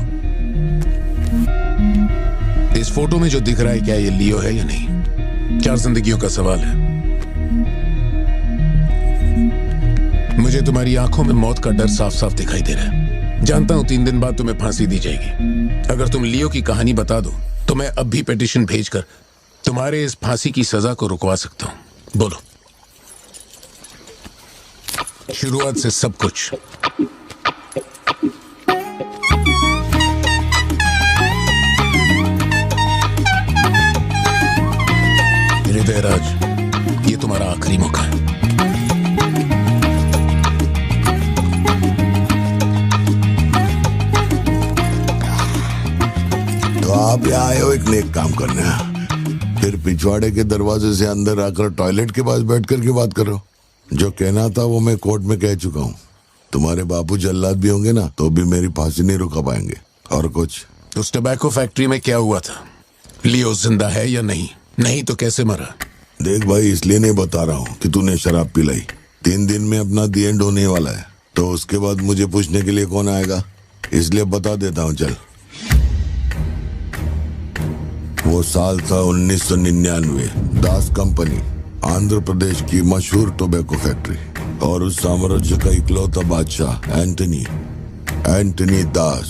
P: इस फोटो में जो दिख रहा है क्या ये लियो है या नहीं? 4 जिंदगियों का सवाल है। मुझे तुम्हारी आंखों में मौत का डर साफ साफ दिखाई दे रहा है। जानता हूं 3 दिन बाद तुम्हें फांसी दी जाएगी। अगर तुम लियो की कहानी बता दो तो मैं अब भी पिटीशन भेजकर तुम्हारे इस फांसी की सजा को रुकवा सकता हूं। बोलो, शुरुआत से सब कुछ। हृदय राज, ये तुम्हारा आखिरी मौका है।
Q: तो आप यहाँ आए हो एक नेक काम करने, फिर पिछवाड़े के दरवाजे से अंदर आकर टॉयलेट के पास बैठ कर के बात करो। जो कहना था वो मैं कोर्ट में कह चुका हूँ। तुम्हारे बापू जल्लाद भी होंगे ना तो भी मेरी फांसी नहीं रुका पाएंगे। और कुछ?
P: उस टोबैको फैक्ट्री में क्या हुआ था? लियो जिंदा है या नहीं? नहीं तो कैसे मरा?
Q: देख भाई, इसलिए नहीं बता रहा हूँ कि तूने शराब पिलाई। 3 दिन में अपना दी एंड होने वाला है, तो उसके बाद मुझे पूछने के लिए कौन आएगा? इसलिए बता देता हूँ। चल, वो साल था 1999। दास कंपनी, आंध्र प्रदेश की मशहूर टोबैको फैक्ट्री, और उस साम्राज्य का इकलौता बादशाह एंटनी दास।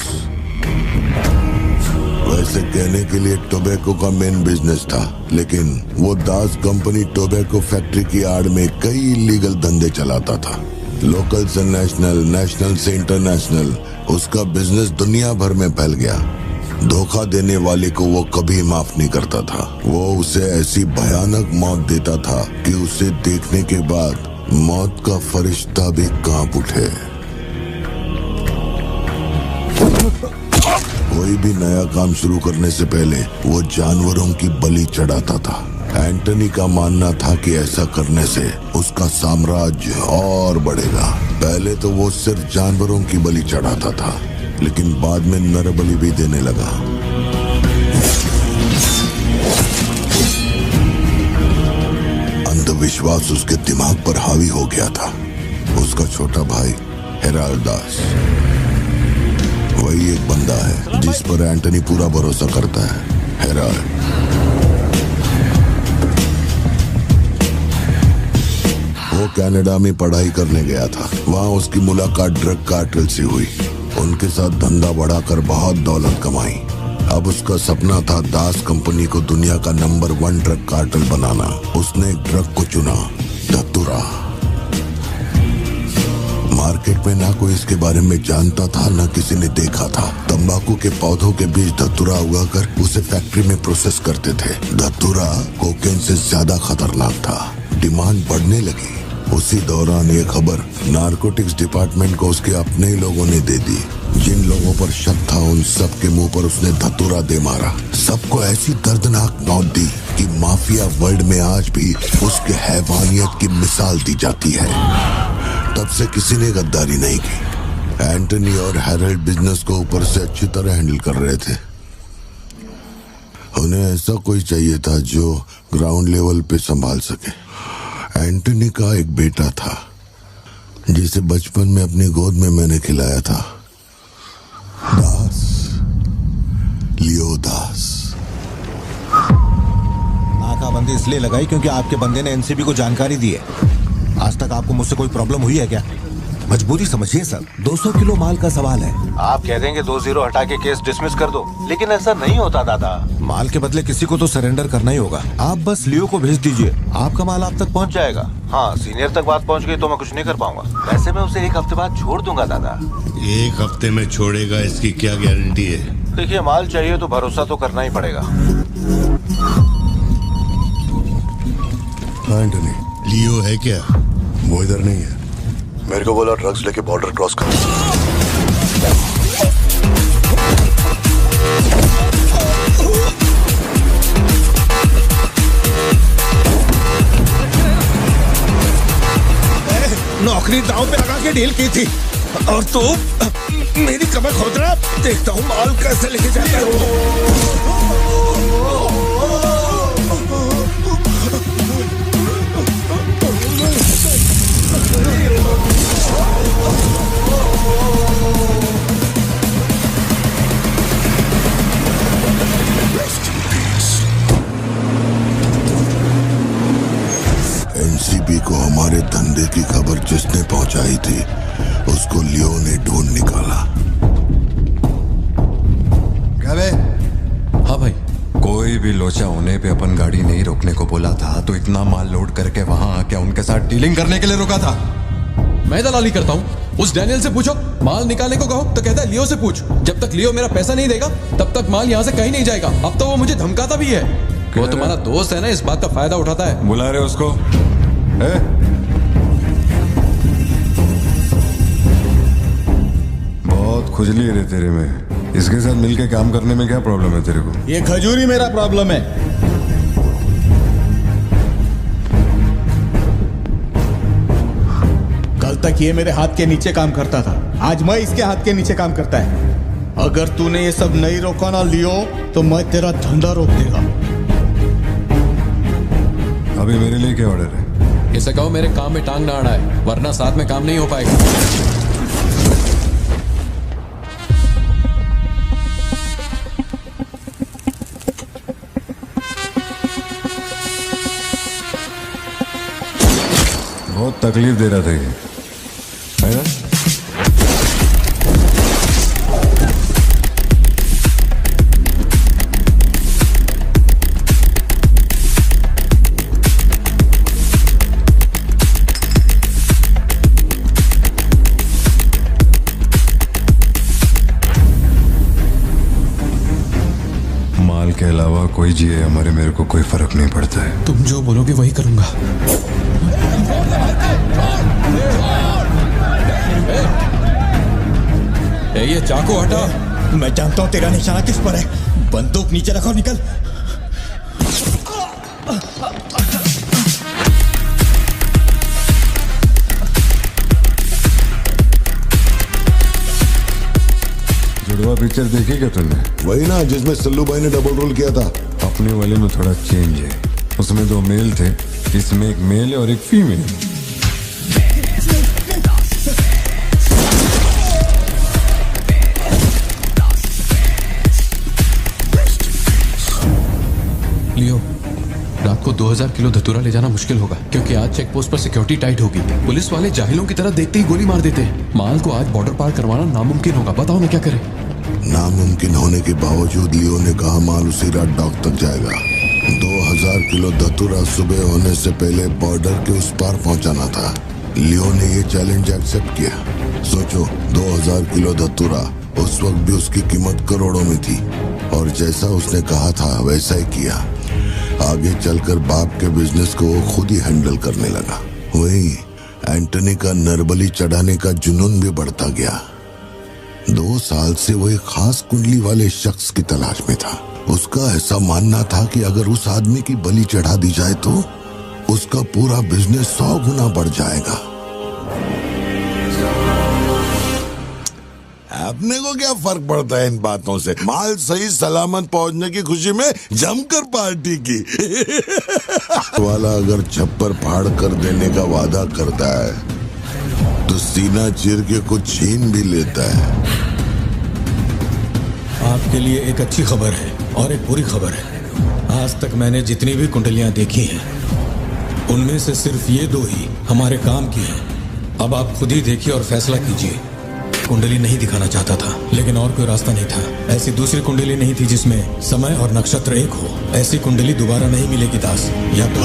Q: वैसे कहने के लिए टोबैको का मेन बिजनेस था, लेकिन वो दास कंपनी टोबैको फैक्ट्री की आड़ में कई इलीगल धंधे चलाता था। लोकल से नेशनल, नेशनल से इंटरनेशनल, उसका बिजनेस दुनिया भर में फैल गया। धोखा देने वाले को वो कभी माफ नहीं करता था। वो उसे ऐसी भयानक मौत देता था कि उसे देखने के बाद मौत का फरिश्ता भी कांप उठे। कोई भी नया काम शुरू करने से पहले वो जानवरों की बलि चढ़ाता था। एंटनी का मानना था कि ऐसा करने से उसका साम्राज्य और बढ़ेगा। पहले तो वो सिर्फ जानवरों की बलि चढ़ाता था, लेकिन बाद में नर बलि भी देने लगा। अंधविश्वास उसके दिमाग पर हावी हो गया था। उसका छोटा भाई हेराल्ड दास, वही एक बंदा है जिस पर एंटनी पूरा भरोसा करता है। हेराल्ड वो कनाडा में पढ़ाई करने गया था। वहाँ उसकी मुलाकात ड्रग कार्टेल से हुई। उनके साथ धंधा बढ़ाकर बहुत दौलत कमाई। अब उसका सपना था दास कंपनी को दुनिया का नंबर 1 ड्रग कार्टेल बनाना। उसने एक ड्रग को चुना, धतूरा। मार्केट में ना कोई इसके बारे में जानता था, ना किसी ने देखा था। तंबाकू के पौधों के बीच धतूरा उगाकर उसे फैक्ट्री में प्रोसेस करते थे। धतूरा कोकेन से ज्यादा खतरनाक था। डिमांड बढ़ने लगी। उसी दौरान ये खबर नारकोटिक्स डिपार्टमेंट को उसके अपने ही लोगों ने दे दी। जिन लोगों पर शक था उन सब के मुंह पर उसने धतूरा दे मारा। सबको ऐसी दर्दनाक मौत दी कि माफिया वर्ल्ड में आज भी उसके हैवानियत की मिसाल दी जाती है। तब से किसी ने गद्दारी नहीं की। एंटनी और हैरल्ड बिजनेस को ऊपर से अच्छी तरह हैंडल कर रहे थे। उन्हें ऐसा कोई चाहिए था जो ग्राउंड लेवल पे संभाल सके। एंटनी का एक बेटा था जिसे बचपन में अपनी गोद में मैंने खिलाया था, दास, लियो दास।
N: नाकाबंदी इसलिए लगाई क्योंकि आपके बंदे ने एनसीबी को जानकारी दी है। आज तक आपको मुझसे कोई प्रॉब्लम हुई है क्या?
G: मजबूरी समझिए सर, 200 किलो माल का सवाल है।
N: आप कह देंगे 2-0 हटा के केस डिसमिस कर दो, लेकिन ऐसा नहीं होता दादा।
G: माल के बदले किसी को तो सरेंडर करना ही होगा। आप बस लियो को भेज दीजिए, आपका माल आप तक पहुंच जाएगा।
N: हाँ, सीनियर तक बात पहुंच गई तो मैं कुछ नहीं कर पाऊंगा। वैसे मैं उसे 1 हफ्ते बाद छोड़ दूंगा दादा।
Q: 1 हफ्ते में छोड़ेगा, इसकी क्या गारंटी है?
N: देखिए, माल चाहिए तो भरोसा तो करना ही पड़ेगा।
Q: एंटनी, लियो है क्या?
V: वो इधर नहीं है। मेरे को बोला ड्रग्स लेके बॉर्डर क्रॉस कर।
D: नौकरी दांव पे लगा के डील की थी और तू मेरी कमर खोद रहा। देखता हूँ माल कैसे लेके जाता है।
V: एनसीबी को हमारे धंधे की खबर जिसने पहुंचाई थी उसको लियो ने ढूंढ निकाला।
E: क्या बे?
H: हाँ भाई।
E: कोई भी लोचा होने पे अपन गाड़ी नहीं रोकने को बोला था, तो इतना माल लोड करके वहां क्या उनके साथ डीलिंग करने के लिए रुका था?
H: मैं दलाली करता हूँ? उस डैनियल से पूछो। माल निकालने को कहो तो कहता है लियो से पूछ। जब तक लियो मेरा पैसा नहीं देगा तब तक माल यहाँ से कहीं नहीं जाएगा। अब तो वो मुझे धमकाता भी है। वो तुम्हारा दोस्त है ना, इस बात का फायदा उठाता है।
E: बुला रहे उसको? बहुत खुजली है तेरे में। इसके साथ मिलके काम करने में क्या प्रॉब्लम है तेरे को?
D: ये खजूरी मेरा प्रॉब्लम है। कल तक ये मेरे हाथ के नीचे काम करता था, आज मैं इसके हाथ के नीचे काम करता है। अगर तूने ये सब नहीं रोका ना लियो तो मैं तेरा धंधा रोक देगा।
E: अभी मेरे लिए क्या ऑर्डर है?
H: इसे कहो मेरे काम में टांग ना अड़ाए, वरना साथ में काम नहीं हो पाएगा।
E: बहुत तकलीफ दे रहा था ये, है ना? माल के अलावा कोई जिए हमारे, मेरे को कोई फर्क नहीं पड़ता है।
H: तुम जो बोलोगे वही करूंगा। ये चाकू हटा।
D: मैं जानता हूं तेरा निशाना किस पर है। बंदूक नीचे रखो, निकल।
E: जुड़वा पिक्चर देखी क्या तुमने?
V: वही ना जिसमें सल्लू भाई ने डबल रोल किया था।
E: अपने वाले में थोड़ा चेंज है। उसमें 2 मेल थे, इसमें एक मेल है और एक फीमेल।
H: लियो, रात को 2000 किलो धतूरा ले जाना मुश्किल होगा, क्योंकि आज चेक पोस्ट पर सिक्योरिटी टाइट होगी। पुलिस वाले जाहिलों की तरह देखते ही गोली मार देते हैं। माल को आज बॉर्डर पार करवाना नामुमकिन होगा। बताओ मैं क्या करें?
V: नामुमकिन होने के बावजूद लियो ने कहा माल उसी रात डॉक तक जाएगा। 2000 किलो धतूरा सुबह होने से पहले बॉर्डर के उस पार पहुंचाना था। लियो ने ये चैलेंज एक्सेप्ट किया। सोचो, 2000 किलो धतूरा, उस वक्त भी उसकी कीमत करोड़ों में थी, और जैसा उसने कहा था वैसा ही किया। आगे चलकर बाप के बिजनेस को वो खुद ही हैंडल करने लगा। वही एंटनी का नरबली चढ़ाने का जुनून भी बढ़ता गया। 2 साल से वो एक खास कुंडली वाले शख्स की तलाश में था। उसका ऐसा मानना था कि अगर उस आदमी की बलि चढ़ा दी जाए तो उसका पूरा बिजनेस 100 गुना बढ़ जाएगा।
Q: अपने को क्या फर्क पड़ता है इन बातों से? माल सही सलामत पहुंचने की खुशी में जमकर पार्टी की। वाला अगर छप्पर फाड़ कर देने का वादा करता है तो सीना चीर के कुछ छीन भी लेता है।
D: आपके लिए एक अच्छी खबर है और एक बुरी खबर है। आज तक मैंने जितनी भी कुंडलियां देखी हैं उनमें से सिर्फ ये 2 ही हमारे काम की हैं।
H: अब आप खुद ही देखिए और फैसला कीजिए। कुंडली नहीं दिखाना चाहता था, लेकिन और कोई रास्ता नहीं था। ऐसी दूसरी कुंडली नहीं थी जिसमें समय और नक्षत्र एक हो। ऐसी कुंडली दोबारा नहीं मिलेगी दास। या तो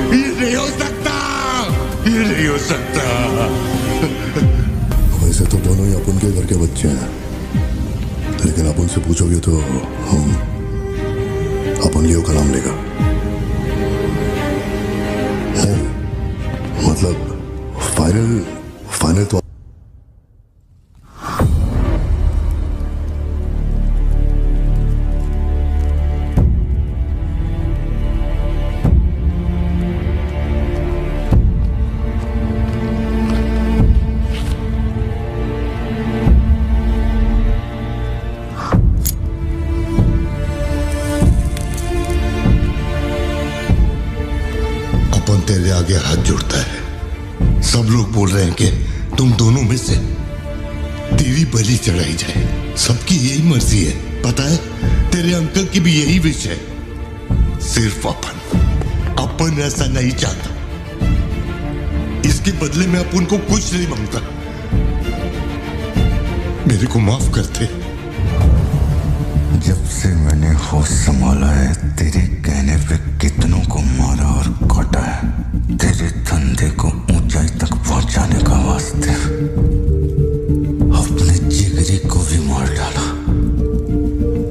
Q: ये नहीं हो सकता, ये नहीं हो सकता।
V: वैसे तो दोनों ही अपन के घर के बच्चे हैं, लेकिन आप उनसे पूछोगे तो अपन लियो का नाम लेगा। नहीं, मतलब फाइनल तो
Q: तेरे आगे हाथ जोड़ता है। सब लोग बोल रहे हैं कि तुम दोनों में से तेरी बलि चढ़ाई जाए। सबकी यही मर्जी है, पता है? तेरे अंकल की भी यही विश है। सिर्फ अपन ऐसा नहीं चाहता। इसके बदले में अपन को कुछ नहीं मांगता। मेरे को माफ करते।
G: जब से मैंने होश संभाला है, तेरे कहने पे कितनों को मारा और काटा है। तेरे धंधे को ऊंचाई तक पहुंचाने का वास्ते अपने जिगरी को भी मार डाला।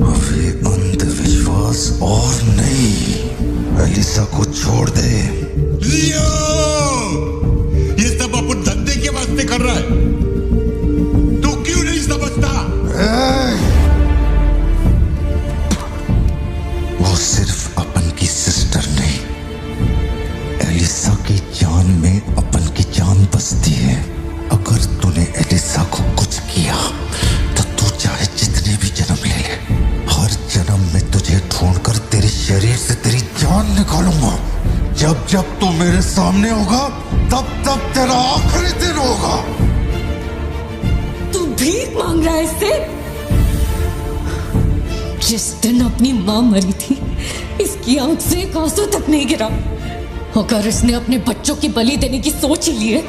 G: अब ये अंधविश्वास और नहीं। एलिसा को छोड़ दे।
Q: लियो, ये सब अपन धंधे के वास्ते कर रहा है। तू क्यों नहीं समझता?
G: वो सिर्फ अपन की सिस्टर नहीं, एलिसा की जान में अपन की जान बसती है। अगर तूने एलिसा को कुछ किया तो तू चाहे जितने भी जन्म ले ले, हर जन्म में तुझे ढूंढकर तेरे शरीर से तेरी जान निकालूंगा। जब जब तू मेरे सामने होगा, तब तब तेरा आखिरी दिन होगा।
I: तू भीख मांग रहा है इससे? जिस दिन अपनी मां मरी थी, इसकी आंख से एक आंसू तक नहीं गिरा। अगर इसने अपने बच्चों की बलि देने की सोच ही ली है,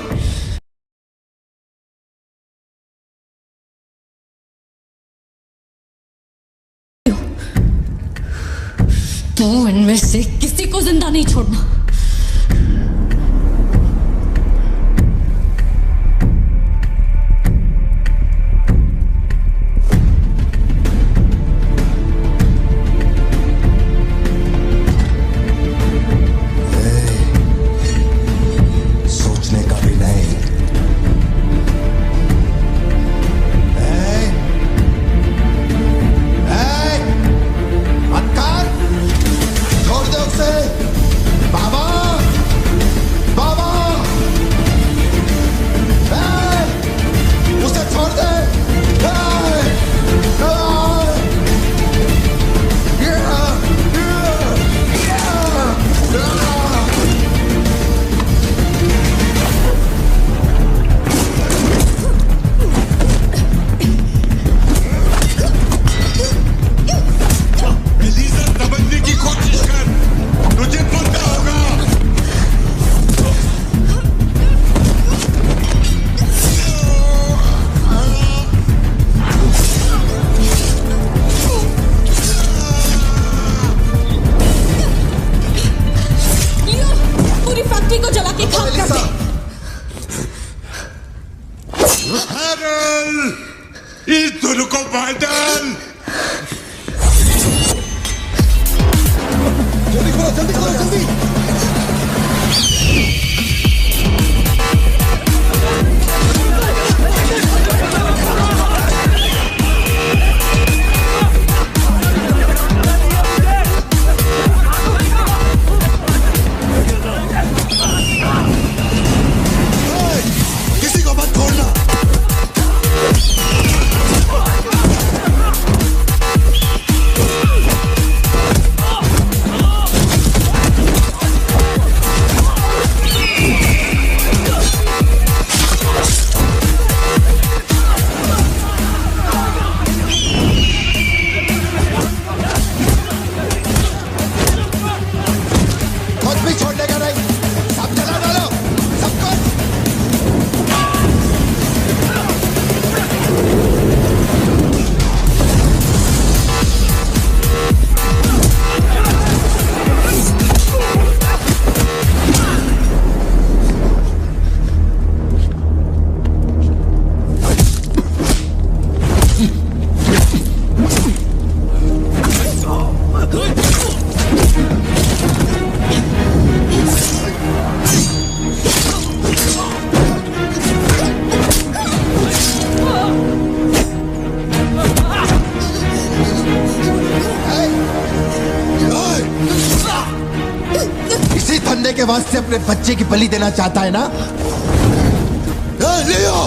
I: तो इनमें से किसी को जिंदा नहीं छोड़ना।
G: बाबा के वास्ते अपने बच्चे की बलि देना चाहता है ना? लियो,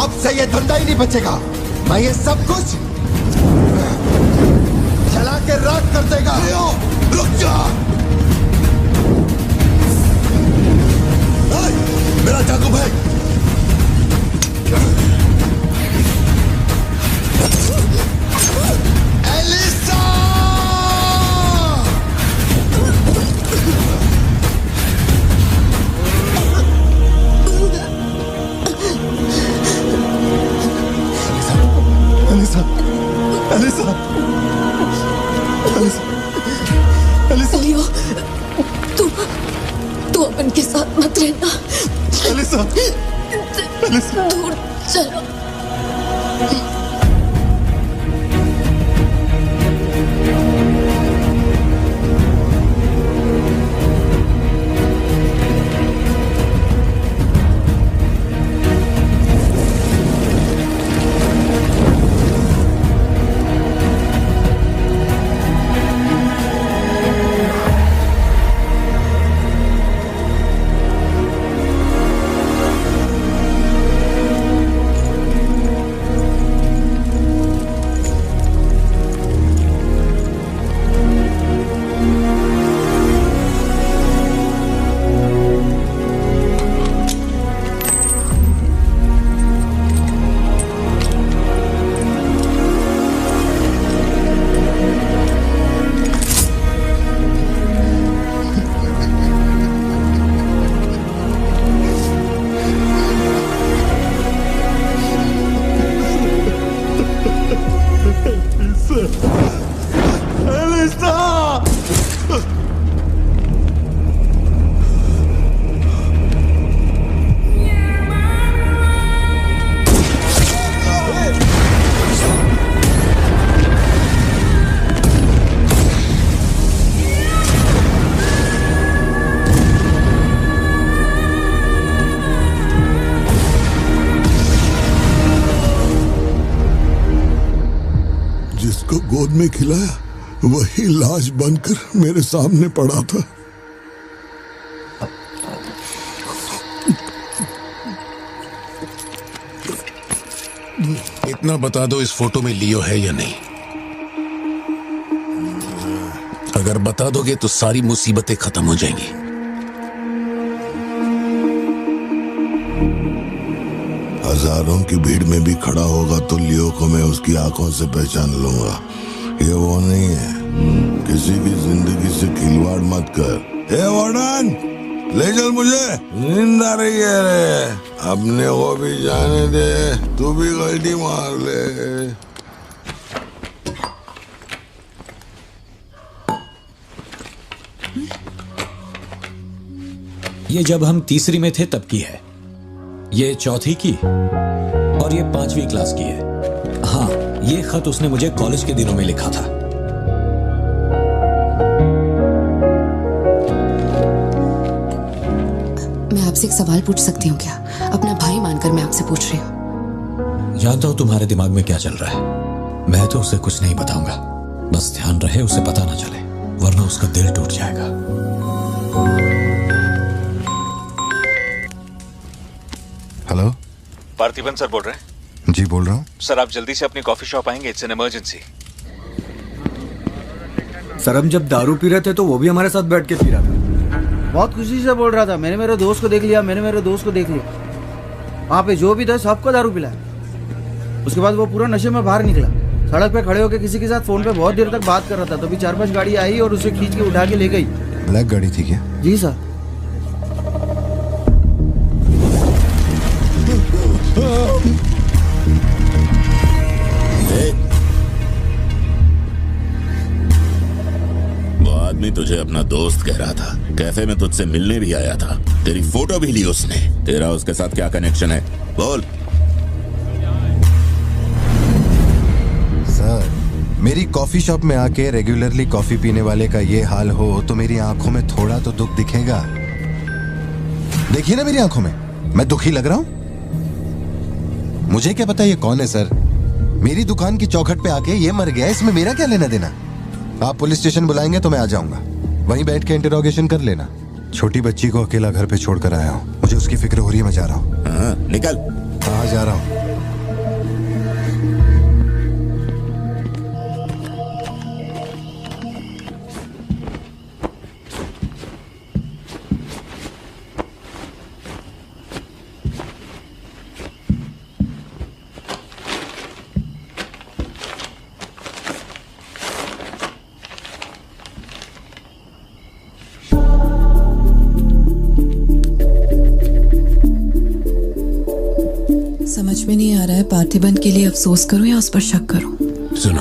G: अब से ये धंधा ही नहीं बचेगा। मैं ये सब कुछ जला के राख कर देगा। लियो, रुक जा। मेरा चाकू फेंक।
I: लियो, तू अपन के साथ मत रहना। दूर चलो।
V: गोद में खिलाया वही लाश बनकर मेरे सामने पड़ा था।
P: इतना बता दो, इस फोटो में लियो है या नहीं? अगर बता दोगे तो सारी मुसीबतें खत्म हो जाएंगी।
V: हजारों की भीड़ में भी खड़ा होगा तो लियो को मैं उसकी आंखों से पहचान लूंगा। ये वो नहीं है। किसी की जिंदगी से खिलवाड़ मत कर। ए वार्डन, ले चल मुझे, नींद आ रही है रे। अपने को भी जाने दे, तू भी गलती मार ले।
D: ये जब हम तीसरी में थे तब की है, ये चौथी की और ये 5वीं क्लास की है। हाँ, ये खत उसने मुझे कॉलेज के दिनों में लिखा था।
B: मैं आपसे एक सवाल पूछ सकती हूँ क्या? अपना भाई मानकर मैं आपसे पूछ रही हूँ।
D: जानता हूं तुम्हारे दिमाग में क्या चल रहा है। मैं तो उसे कुछ नहीं बताऊंगा, बस ध्यान रहे उसे पता ना चले, वरना उसका दिल टूट जाएगा।
E: हेलो,
N: पार्थिबन सर बोल रहे हैं?
E: जी बोल रहा हूँ।
N: सर आप जल्दी से अपनी कॉफी शॉप आएंगे, इट्स एन इमरजेंसी।
C: सर हम जब दारू पी रहे थे तो वो भी हमारे साथ बैठ के पी रहा था।
L: बहुत खुशी से बोल रहा था, मैंने मेरे दोस्त को देख लिया, मैंने मेरे दोस्त को देख लिया। वहाँ पे जो भी था सबको दारू पिलाया। उसके बाद वो पूरा नशे में बाहर निकला, सड़क पे खड़े होकर किसी के साथ फोन पे बहुत देर तक बात कर रहा था। तभी 4-5 गाड़ी आई और उसे खींच के उठा के ले गई।
E: ब्लैक गाड़ी थी क्या?
L: जी सर।
K: तुझे अपना दोस्त कह रहा था, कैफे में तुझसे मिलने भी आया था, तेरी फोटो भी ली उसने। तेरा उसके साथ क्या कनेक्शन है, बोल।
E: सर, मेरी कॉफी शॉप में आके रेगुलरली कॉफी पीने वाले का ये हाल हो तो मेरी आंखों में थोड़ा तो दुख दिखेगा। देखिए ना मेरी आंखों में, मैं दुखी लग रहा हूं? मुझे क्या पता ये कौन है सर। मेरी दुकान की चौखट पे आके ये मर गया, इसमें मेरा क्या लेना देना। आप पुलिस स्टेशन बुलाएंगे तो मैं आ जाऊंगा, वहीं बैठ के इंटरोगेशन कर लेना।
G: छोटी बच्ची को अकेला घर पे छोड़कर आया हूँ। मुझे उसकी फिक्र हो रही है, मैं जा रहा हूँ।
V: हाँ, निकल।
G: हाँ, जा रहा हूँ।
A: समझ में नहीं आ रहा है पार्थिबन के लिए अफसोस करूं या उस पर शक करूं।
P: सुनो,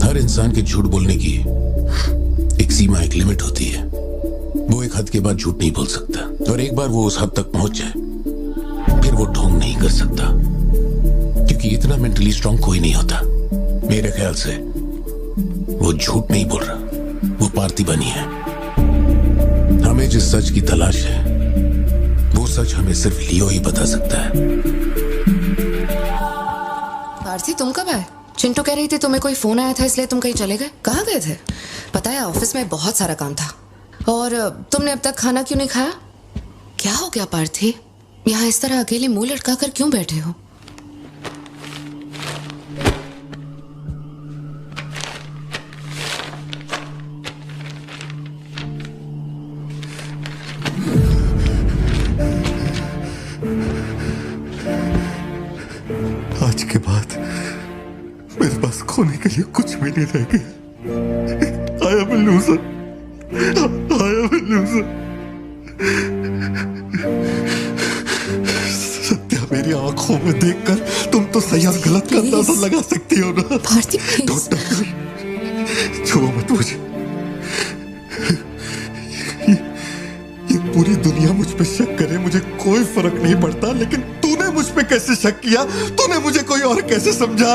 P: हर इंसान के झूठ बोलने की एक सीमा, एक लिमिट होती है। वो एक हद के बाद झूठ नहीं बोल सकता, और एक बार वो उस हद तक पहुंच जाए फिर वो ढोंग नहीं कर सकता, क्योंकि इतना मेंटली स्ट्रांग कोई नहीं होता। मेरे ख्याल से वो झूठ नहीं बोल रहा, वो पार्थिबन ही है। हमें जिस सच की तलाश है वो सच हमें सिर्फ लियो ही बता सकता है।
B: पार्थी, तुम कब आए? चिंटू कह रही थी तुम्हें कोई फोन आया था इसलिए तुम कहीं चले गए। कहाँ गए थे? पता है ऑफिस में बहुत सारा काम था। और तुमने अब तक खाना क्यों नहीं खाया? क्या हो गया पार्थी? यहाँ इस तरह अकेले मुंह लटका कर क्यों बैठे हो?
V: आज के बाद मेरे पास खोने के लिए कुछ भी नहीं रह गया। I am a loser. I am a loser. Satya, मेरी आंखों में देखकर तुम तो सही और गलत का अंदाजा लगा सकती हो ना।
B: भारती,
V: छुओ मत मुझे। ये पूरी दुनिया मुझ पे शक करे, मुझे कोई फर्क नहीं पड़ता, लेकिन तूने मुझ पे कैसे शक किया? तूने मुझे कोई और कैसे समझा?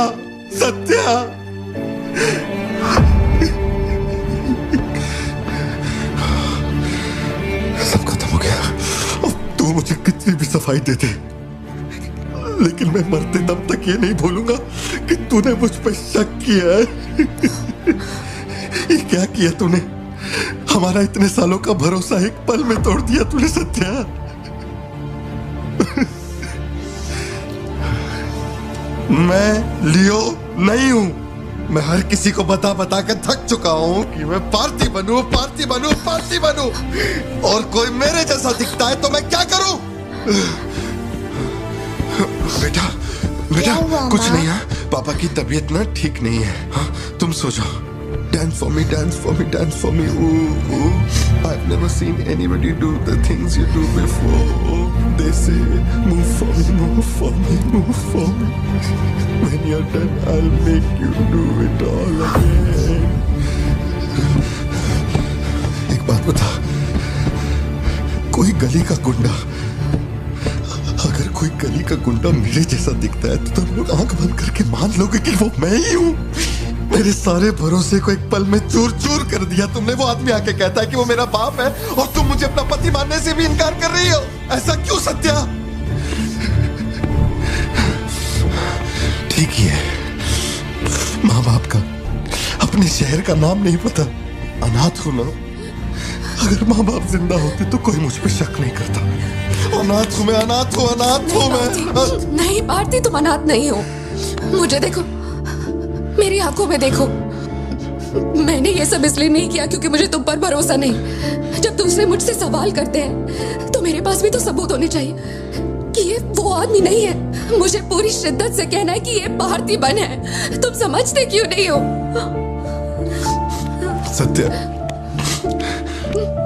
V: सत्या, सब खत्म हो गया। अब तू मुझे कितनी भी सफाई दे दे, लेकिन मैं मरते दम तक ये नहीं भूलूंगा कि तूने मुझ पे शक किया है। ये क्या किया तूने? हमारा इतने सालों का भरोसा एक पल में तोड़ दिया तूने सत्या। मैं लियो नहीं हूं। मैं हर किसी को बता बता कर थक चुका हूं कि मैं पार्थी बनूं, पार्थी बनूं, पार्थी बनूं, और कोई मेरे जैसा दिखता है तो मैं क्या करूं? बेटा, बेटा, कुछ नहीं है। पापा की तबीयत ना ठीक नहीं है। हाँ, तुम सो जाओ। Dance for me, dance for me, dance for me. Ooh, ooh. I've never seen anybody do the things you do before. They say, move for me, move for me, move for me. When you're done, I'll make you do it all again. एक बात बता, कोई गली का गुंडा, अगर कोई गली का गुंडा मेरे जैसा दिखता है तो तुम लोग आंख बंद करके मान लोगे कि वो मैं ही हूँ। मेरे सारे भरोसे को एक पल में चूर चूर कर दिया तुमने। वो आदमी आके कहता है कि वो मेरा बाप है और तुम मुझे अपना पति मानने से भी इनकार कर रही हो। ऐसा क्यों सत्या? ठीक ही है, माँ बाप का अपने शहर का नाम नहीं पता, अनाथ हूं ना। अगर माँ बाप जिंदा होते तो कोई मुझ पे शक नहीं करता। अनाथ हूं मैं, अनाथ हूं, अनाथ हूं मैं।
B: नहीं पार्थी, तुम अनाथ नहीं हो। मुझे देखो, मेरी आंखों में देखो। मैंने ये सब इसलिए नहीं किया क्योंकि मुझे तुम पर भरोसा नहीं। जब दूसरे मुझसे सवाल करते हैं तो मेरे पास भी तो सबूत होने चाहिए कि ये वो आदमी नहीं है। मुझे पूरी शिद्दत से कहना है कि ये पार्थिबन है। तुम समझते क्यों नहीं हो?
V: सत्या,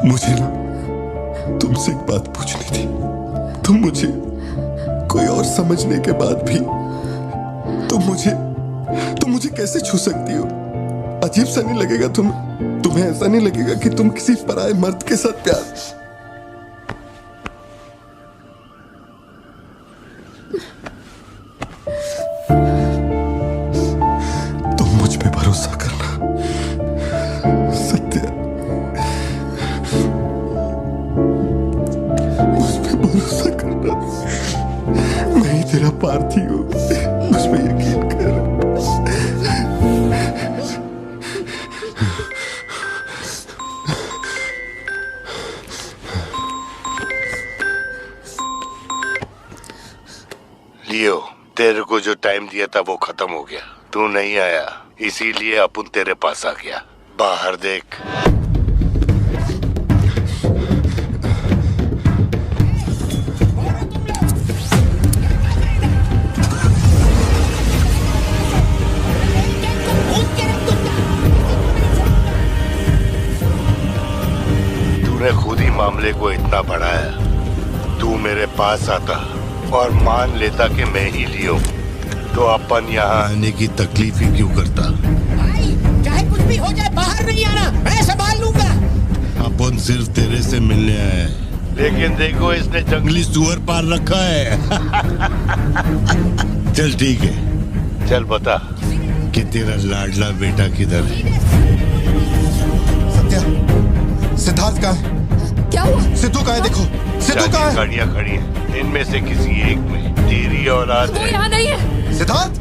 V: मुझे ना तुमसे एक बात पूछनी थी। तुम मुझे कोई और समझने के बाद भी तुम मुझे कैसे छू सकती हो? अजीब सा नहीं लगेगा तुम्हें ऐसा नहीं लगेगा कि तुम किसी पराये मर्द के साथ प्यार? तुम मुझ पे भरोसा करना सत्या, मुझ पे भरोसा करना। मैं ही तेरा पार्थी हूँ, मुझ पे यकीन कर।
Q: लियो, तेरे को जो टाइम दिया था वो खत्म हो गया। तू नहीं आया, इसीलिए अपन तेरे पास आ गया। बाहर देख। तूने खुद ही मामले को इतना बढ़ाया। तू मेरे पास आता और मान लेता कि मैं ही लियो, तो अपन यहाँ आने की तकलीफ ही क्यों करता?
M: भाई, चाहे कुछ भी हो जाए बाहर नहीं आना, मैं संभाल लूंगा।
Q: अपन सिर्फ तेरे से मिलने आए, लेकिन देखो इसने जंगली सुअर पाल रखा है। चल ठीक है, चल बता कि तेरा लाडला बेटा किधर है?
G: सत्या, सिद्धार्थ कहाँ है?
B: क्या हुआ?
G: सिद्धू कहाँ है? देखो सिद्धू कहाँ है?
Q: गाड़ियाँ खड़ी हैं, इनमें से किसी एक में तेरी औलाद
B: वो यहाँ नहीं है।
G: सिद्धार्थ,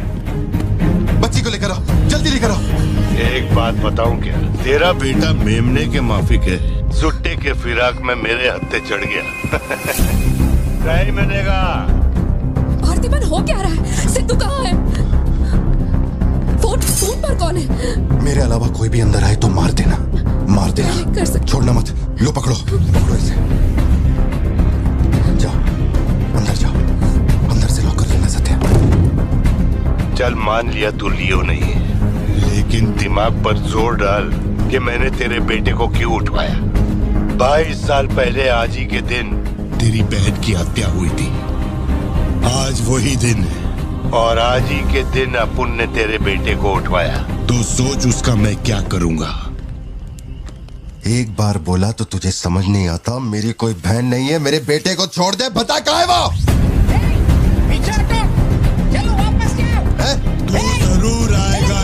G: बच्ची को लेकर आओ, जल्दी लेकर आओ।
Q: एक बात बताऊं क्या? तेरा बेटा मेमने के माफिक है, सुट्टे के फिराक में मेरे हत्थे चढ़ गया। नहीं मिलेगा।
B: आरतीबन हो क्या रहा है? सिद्धू कहाँ है? फोन पर कौन है?
G: मेरे अलावा कोई भी अंदर आए तो मार देना, मार देना, छोड़ना मत। लो पकड़ो, पकड़ो इसे। जाओ अंदर जाओ, अंदर से लॉक कर लेना सत्या।
Q: चल मान लिया तू लियो नहीं है, लेकिन दिमाग पर जोर डाल कि मैंने तेरे बेटे को क्यों उठवाया। 22 साल पहले आज ही के दिन तेरी बहन की हत्या हुई थी। आज वही दिन है और आज ही के दिन अपुन ने तेरे बेटे को उठवाया, तो सोच उसका मैं क्या करूंगा।
G: एक बार बोला तो तुझे समझ नहीं आता? मेरी कोई बहन नहीं है, मेरे बेटे को छोड़ दे। बता कहाँ है वो?
M: चलो वापस जाओ।
Q: तू जरूर आएगा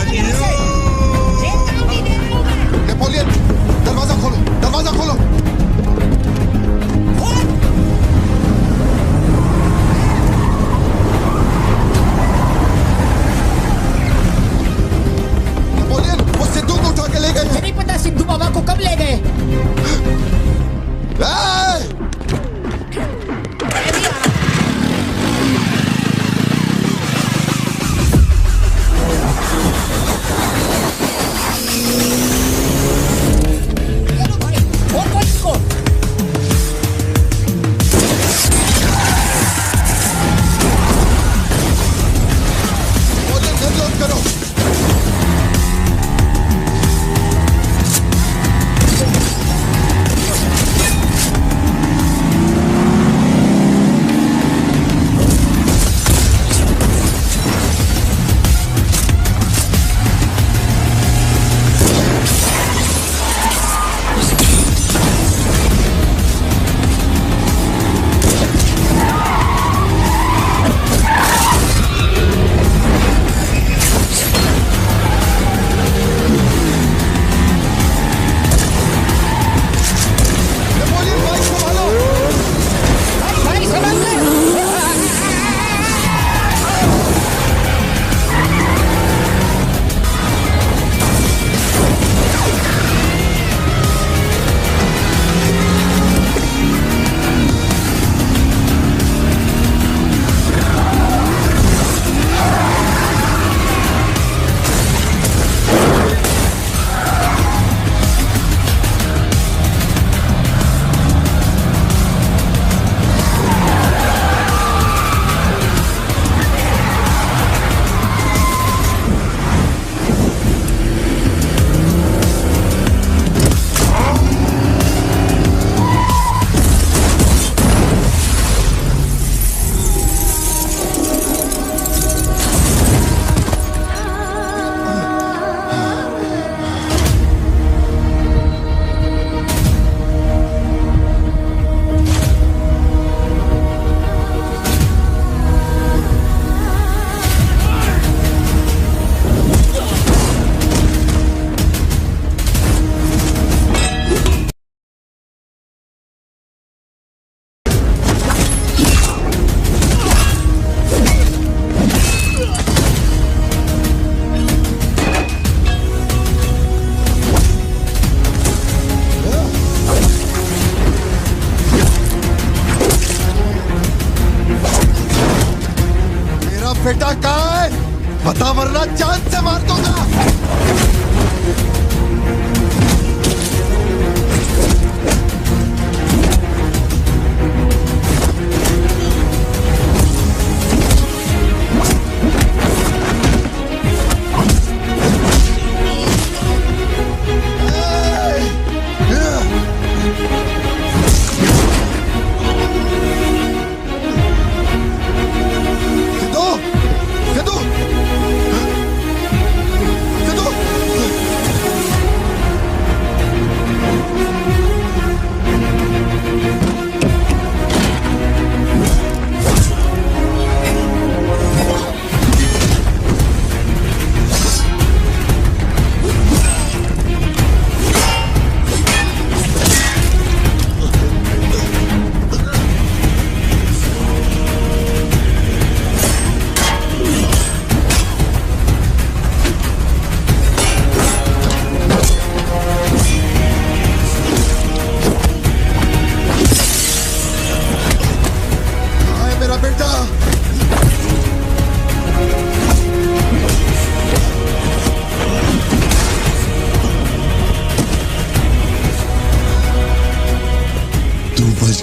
G: नेपोलियन, दरवाजा खोलो, दरवाजा खोलो। नेपोलियन, वो सिद्धू को उठा के ले गए।
M: नहीं पता सिद्धू बाबा को कब ले गए।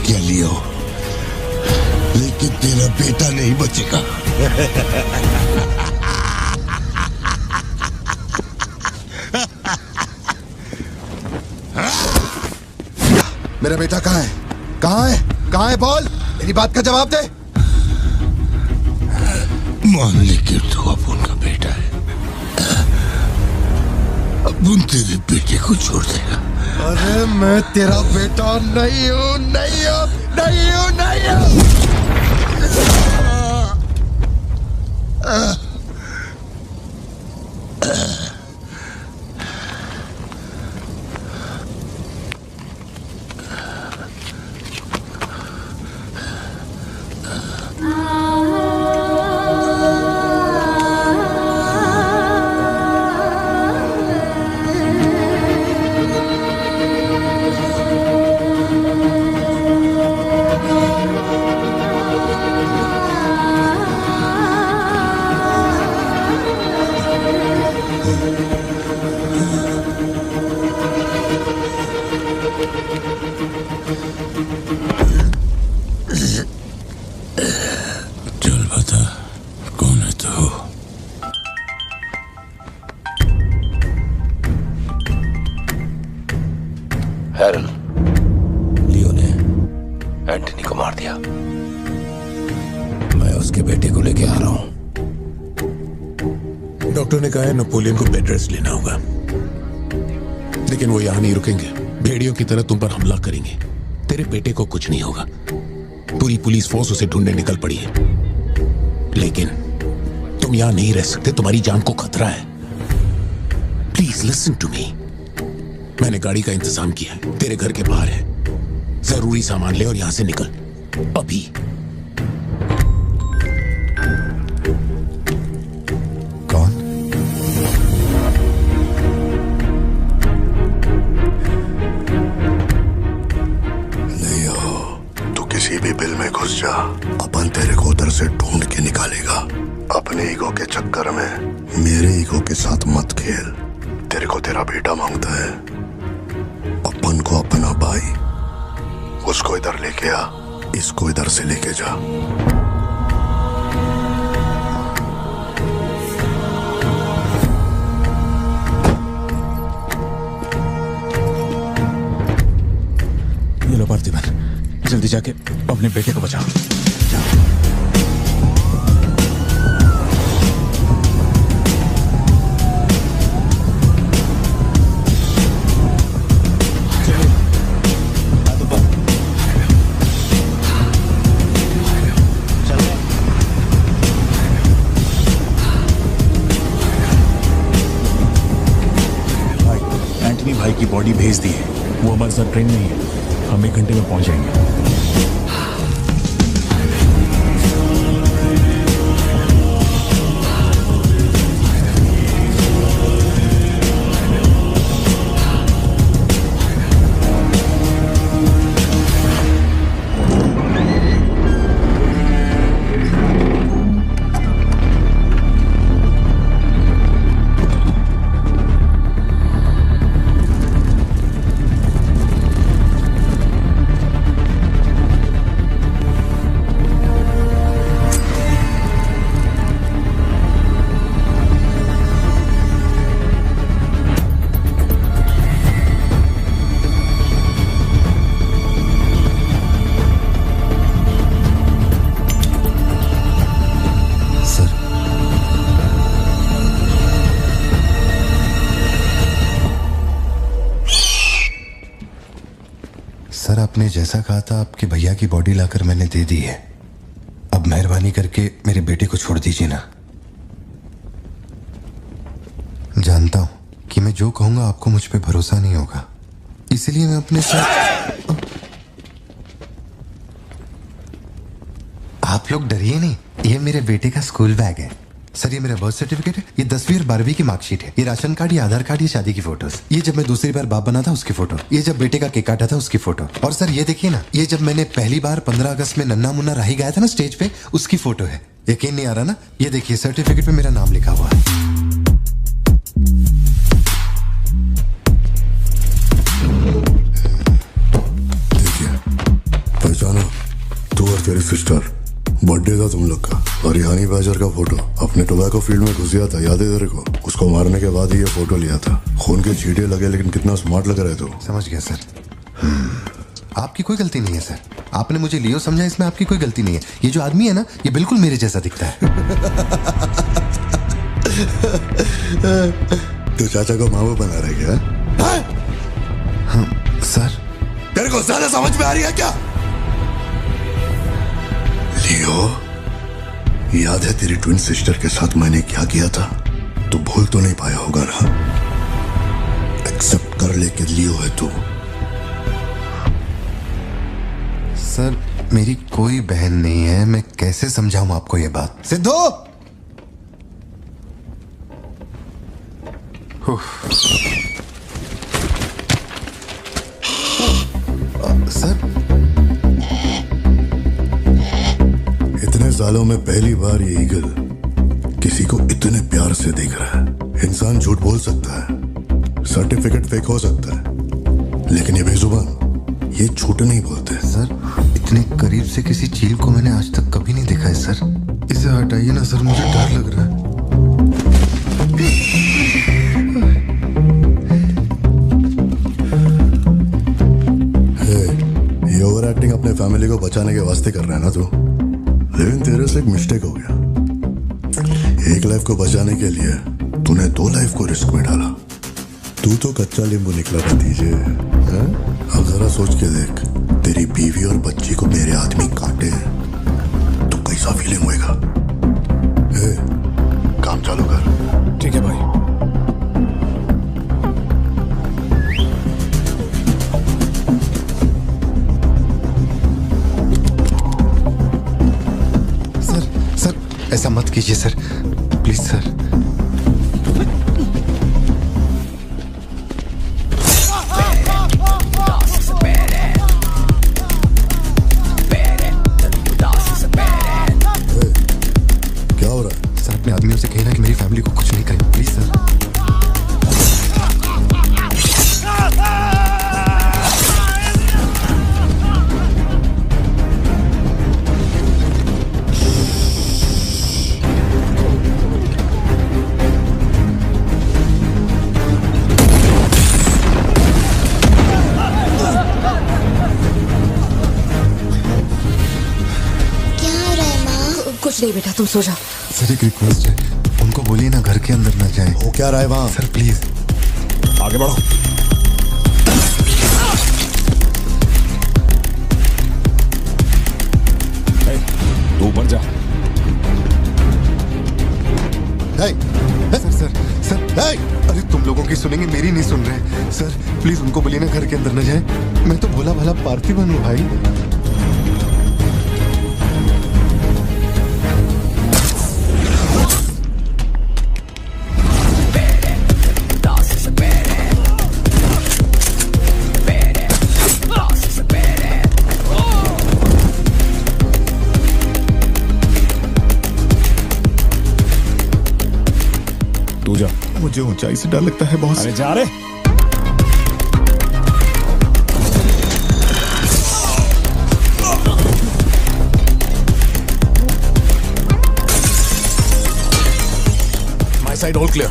Q: गया लियो, लेकिन तेरा बेटा नहीं बचेगा।
V: मेरा बेटा कहाँ है? कहाँ है? कहाँ है? बोल, मेरी बात का जवाब दे।
Q: मान ली कि तू अब उनका बेटा है, अब उन तेरे बेटे को छोड़ देगा।
V: अरे मैं तेरा बेटा नहीं हूँ, नहीं हूँ, नहीं हूँ, नहीं हूँ।
Q: चल बता, कौन है तू?
K: हैरल, लियो ने एंटनी को मार दिया। मैं उसके बेटे को लेके आ रहा हूं। डॉक्टर ने कहा है नेपोलियन को बेड रेस्ट लेना होगा, लेकिन वो यहां नहीं रुकेंगे। भेड़ियों की तरह तुम पर हमला करेंगे। तेरे बेटे को कुछ नहीं होगा। पूरी पुलिस फोर्स उसे ढूंढने निकल पड़ी है, लेकिन तुम यहां नहीं रह सकते। तुम्हारी जान को खतरा है। Please listen to me. मैंने गाड़ी का इंतजाम किया है, तेरे घर के बाहर है। जरूरी सामान ले और यहां से निकल अभी।
V: किसी भी बिल में घुस जा, अपन तेरे को उधर से ढूंढ के निकालेगा। अपने ईगो के चक्कर में मेरे ईगो के साथ मत खेल। तेरे को तेरा बेटा मांगता है, अपन को अपना भाई। उसको इधर लेके आ, इसको इधर से लेके जा।
J: ये लो पार्थिबन, जल्दी जाके अपने बेटे को बचाओ।
P: एंटनी भाई की बॉडी भेज दी है। वो हमारे साथ ट्रेन नहीं है। हम 1 घंटे में पहुंच जाएंगे।
G: सर, आपने जैसा कहा था आपके भैया की बॉडी लाकर मैंने दे दी है। अब मेहरबानी करके मेरे बेटे को छोड़ दीजिए ना। जानता हूं कि मैं जो कहूंगा आपको मुझ पे भरोसा नहीं होगा, इसलिए मैं अपने साथ। आप लोग डरिए नहीं, ये मेरे बेटे का स्कूल बैग है। सर, ये मेरा बर्थ सर्टिफिकेट है, ये 10वीं और 12वीं की मार्कशीट है, ये राशन कार्ड, ये आधार कार्ड, ये शादी की फोटोज, ये जब मैं दूसरी बार बाप बना था उसकी फोटो, ये जब बेटे का केक काटा था उसकी फोटो, और सर ये देखिए ना, ये जब मैंने पहली बार 15 अगस्त में नन्ना मुन्ना राही गाया था ना स्टेज पे, उसकी फोटो है। यकीन नहीं आ रहा ना? ये देखिए सर्टिफिकेट पे मेरा नाम लिखा हुआ है।
V: तेरी सिस्टर, बर्थडे था तुम लोग का, और रिहानी बैजर का फोटो अपने टोबैको फील्ड में घुस गया था, याद है तेरे को? उसको मारने के बाद ही ये फोटो लिया था। खून के छींटे लगे लेकिन कितना स्मार्ट लग रहे थे।
G: समझ गया सर। आपकी कोई गलती नहीं है सर। आपने मुझे लियो समझा, इसमें आपकी कोई गलती नहीं है। ये जो आदमी है ना, ये बिल्कुल मेरे जैसा दिखता है।
V: तो चाचा को मामू बना रहे क्या?
G: हाँ, सर
V: तेरे को ज्यादा समझ में आ रही है क्या? लियो, याद है तेरी ट्विन सिस्टर के साथ मैंने क्या किया था? तू भूल तो नहीं पाया होगा ना? एक्सेप्ट कर ले कि लियो है तू।
G: सर मेरी कोई बहन नहीं है, मैं कैसे समझाऊं आपको ये बात? सिद्धू! सर
V: इतने सालों में पहली बार ये ईगल किसी को इतने प्यार से देख रहा है। इंसान झूठ बोल सकता है, सर्टिफिकेट फेक हो सकता है, लेकिन ये बेजुबान, ये झूठ नहीं बोलते।
G: सर इतने करीब से किसी चील को मैंने आज तक कभी नहीं देखा है सर। इसे हटाइए ना सर, मुझे डर लग रहा है।
V: ये ओवर एक्टिंग अपने फैमिली को बचाने के वास्ते कर रहा है ना तू, लेकिन तेरे से एक मिस्टेक हो गया। एक लाइफ को बचाने के लिए तूने 2 लाइफ को रिस्क में डाला। तू तो कच्चा नींबू निकला भतीजे। अब जरा सोच के देख, तेरी बीवी और बच्ची को मेरे आदमी काटे तो कैसा फीलिंग होएगा? काम चालू कर।
J: ठीक है भाई।
G: सर ऐसा मत कीजिए सर, प्लीज सर।
V: क्या हो रहा है?
G: सर अपने आदमियों से कहना कि मेरी फैमिली को कुछ नहीं करे, प्लीज सर।
B: कुछ नहीं बेटा, तुम सो जाओ।
G: सर एक रिक्वेस्ट है, उनको बोलिए ना घर के अंदर ना जाए।
V: हो क्या रहा है वहां?
G: सर प्लीज
J: आगे बढ़ो। तू ऊपर जा।
G: सर अरे तुम लोगों की सुनेंगे, मेरी नहीं सुन रहे। सर प्लीज उनको बोलिए ना घर के अंदर न जाए। मैं तो भोला भाला पार्थिबन हूँ भाई।
J: तू जा।
G: मुझे ऊंचाई से डर लगता है बॉस।
J: अरे जा रे।
P: My side all clear.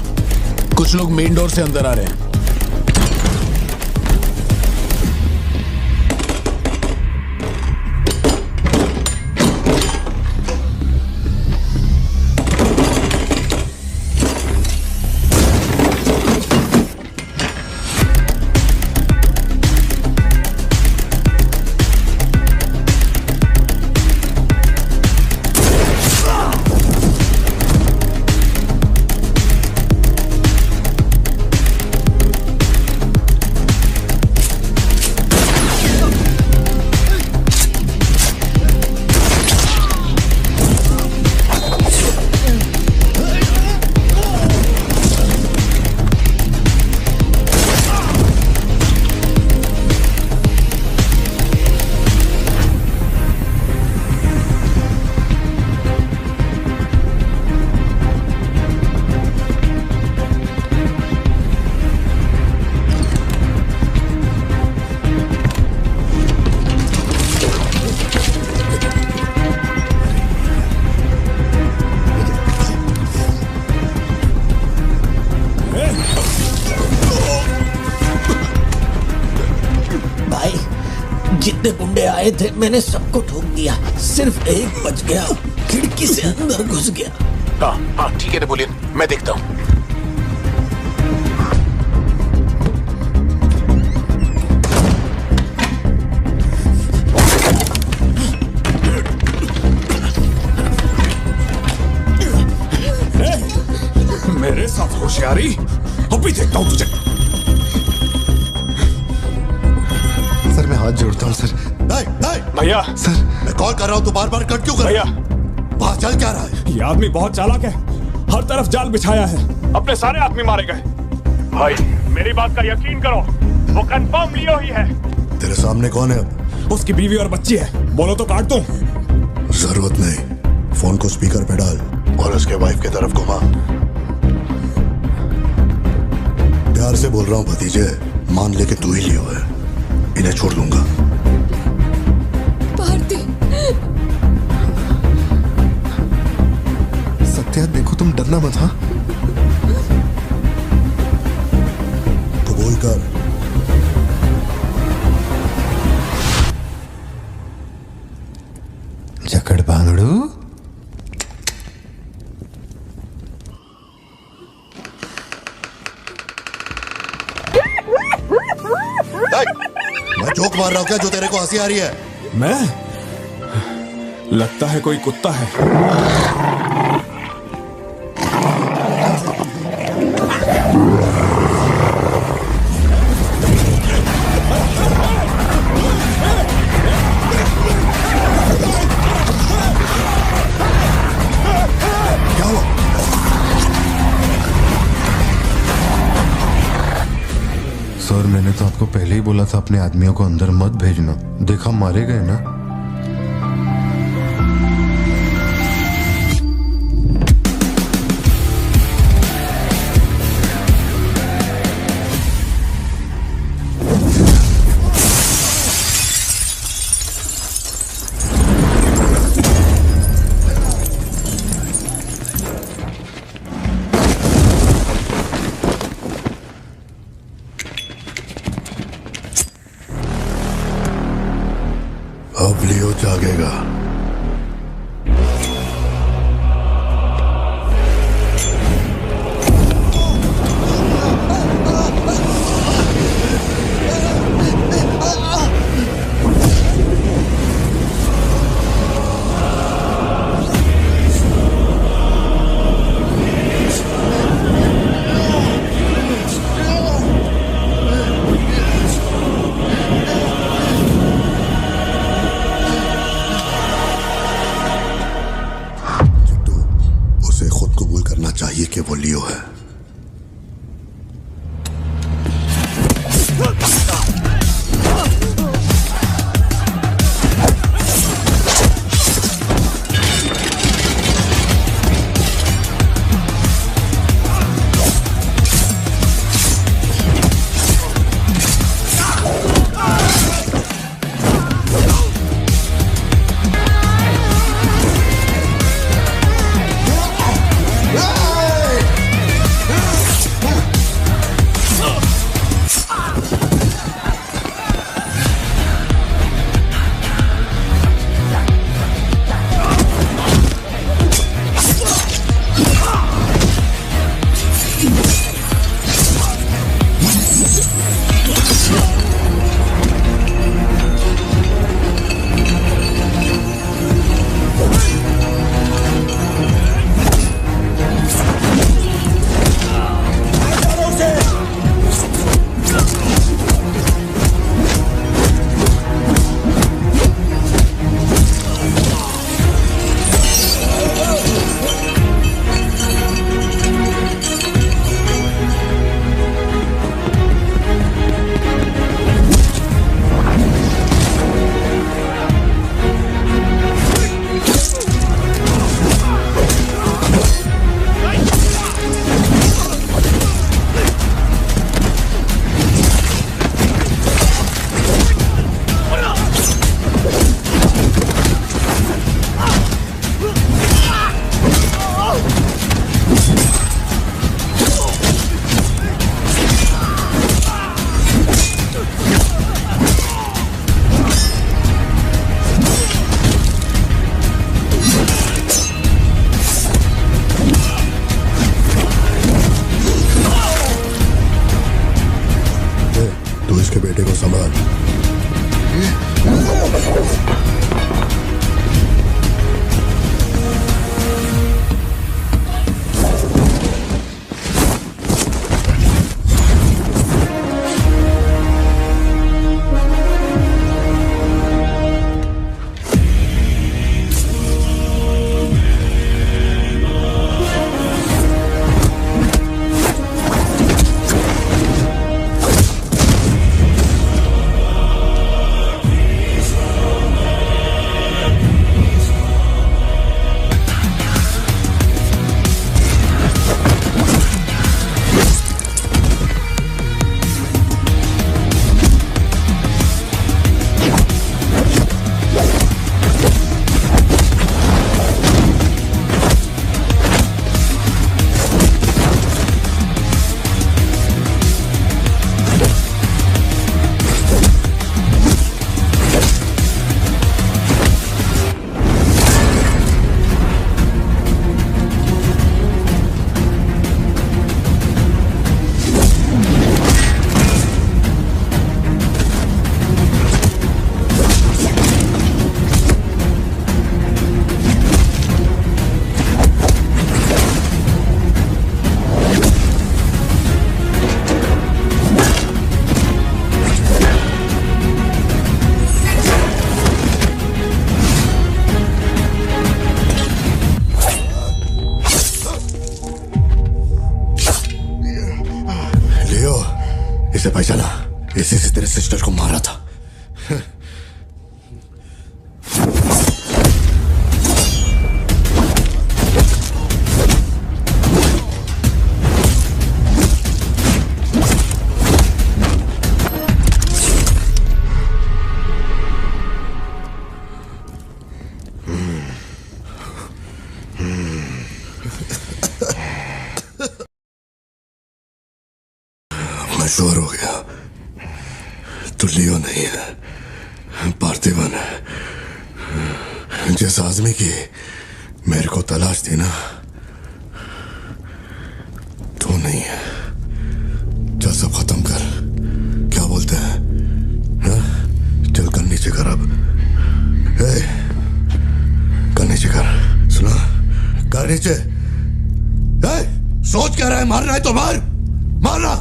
P: कुछ लोग मेन डोर से अंदर आ रहे हैं।
U: जितने गुंडे आए थे मैंने सबको ठोक दिया, सिर्फ एक बच गया, खिड़की से अंदर घुस गया।
P: हाँ हाँ ठीक है नेपोलियन, मैं देखता हूँ।
J: मेरे साथ होशियारी, अभी देखता हूँ तुझे।
G: सर मैं हाथ जोड़ता हूँ सर।
J: भैया
G: सर
V: मैं कॉल कर रहा हूँ, तू बार बार कट क्यों कर
J: भैया,
V: बाहर चल क्या रहा है?
J: ये आदमी बहुत चालाक है, हर तरफ जाल बिछाया है, अपने सारे आदमी मारे गए। भाई मेरी बात का यकीन करो, वो कंफर्म लियो ही है।
V: तेरे सामने कौन है अब?
J: उसकी बीवी और बच्ची है, बोलो तो काट दूं।
V: जरूरत नहीं, फोन को स्पीकर पे डाल और उसके वाइफ की तरफ घुमा। प्यार से बोल रहा हूँ भतीजे, मान ले कि तू ही लियो है, इन्हें छोड़ दूंगा।
G: सत्या देखो तुम डरना मत। हाँ
V: कबूल कर।
G: जकड़ बांगड़ू।
V: मैं जोक मार रहा हूँ क्या जो तेरे को हंसी आ रही है?
J: मैं? लगता है कोई कुत्ता है।
G: सर मैंने तो आपको पहले ही बोला था अपने आदमियों को अंदर मत भेजना, देखा मारे गए ना।
V: अब लियो जागेगा। बेटे को संभाल। इसे पहचाना, इसी से तेरे सिस्टर को मारा था। मैं श्योर हो गया तो लियो नहीं है, पार्थिवन है। जिस आदमी की मेरे को तलाश थी ना, तो नहीं है। चल सब खत्म कर, क्या बोलते हैं? हा? चल कर नीचे कर अब। कर नीचे कर, सुना? कर नीचे। सोच क्या रहा है? मारना है तो मार, मारना।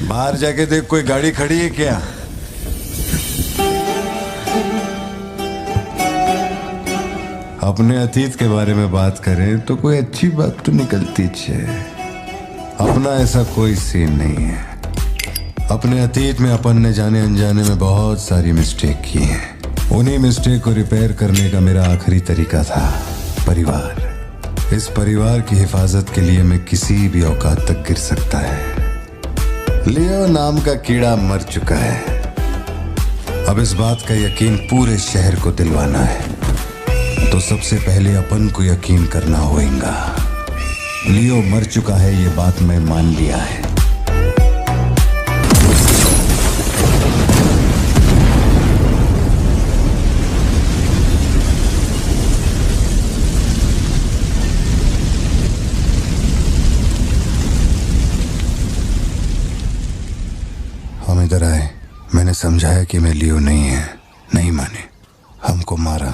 G: बाहर जाके देख, कोई गाड़ी खड़ी है क्या? अपने अतीत के बारे में बात करें तो कोई अच्छी बात तो निकलती है। अपना ऐसा कोई सीन नहीं है। अपने अतीत में अपन ने जाने अनजाने में बहुत सारी मिस्टेक की हैं। उन्हीं मिस्टेक को रिपेयर करने का मेरा आखिरी तरीका था परिवार। इस परिवार की हिफाजत के लिए मैं किसी भी औकात तक गिर सकता है। लियो नाम का कीड़ा मर चुका है। अब इस बात का यकीन पूरे शहर को दिलवाना है, तो सबसे पहले अपन को यकीन करना होगा। लियो मर चुका है, ये बात मैं मान लिया है। हम इधर आए, मैंने समझाया कि मैं लियो नहीं है, नहीं माने, हमको मारा।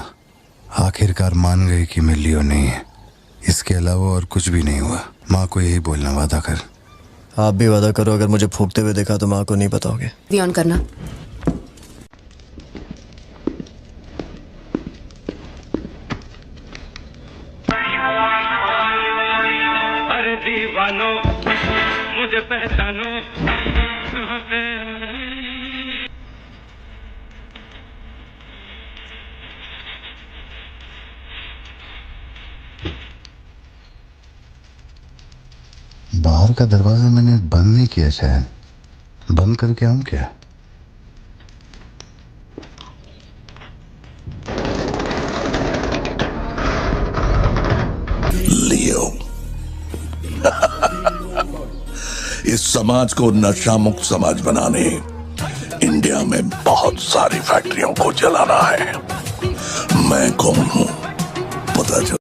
G: आखिरकार मान गए कि मैं लियो नहीं है। इसके अलावा और कुछ भी नहीं हुआ। माँ को यही बोलना, वादा कर।
F: आप भी वादा करो, अगर मुझे फूकते हुए देखा तो माँ को नहीं बताओगे।
B: ऑन करना।
R: अरे दीवानो मुझे पहचानो।
G: बाहर का दरवाजा मैंने बंद नहीं किया, शायद बंद करके आऊं क्या?
K: लियो इस समाज को नशा मुक्त समाज बनाने इंडिया में बहुत सारी फैक्ट्रियों को जलाना है। मैं कौन हूं
V: पता चल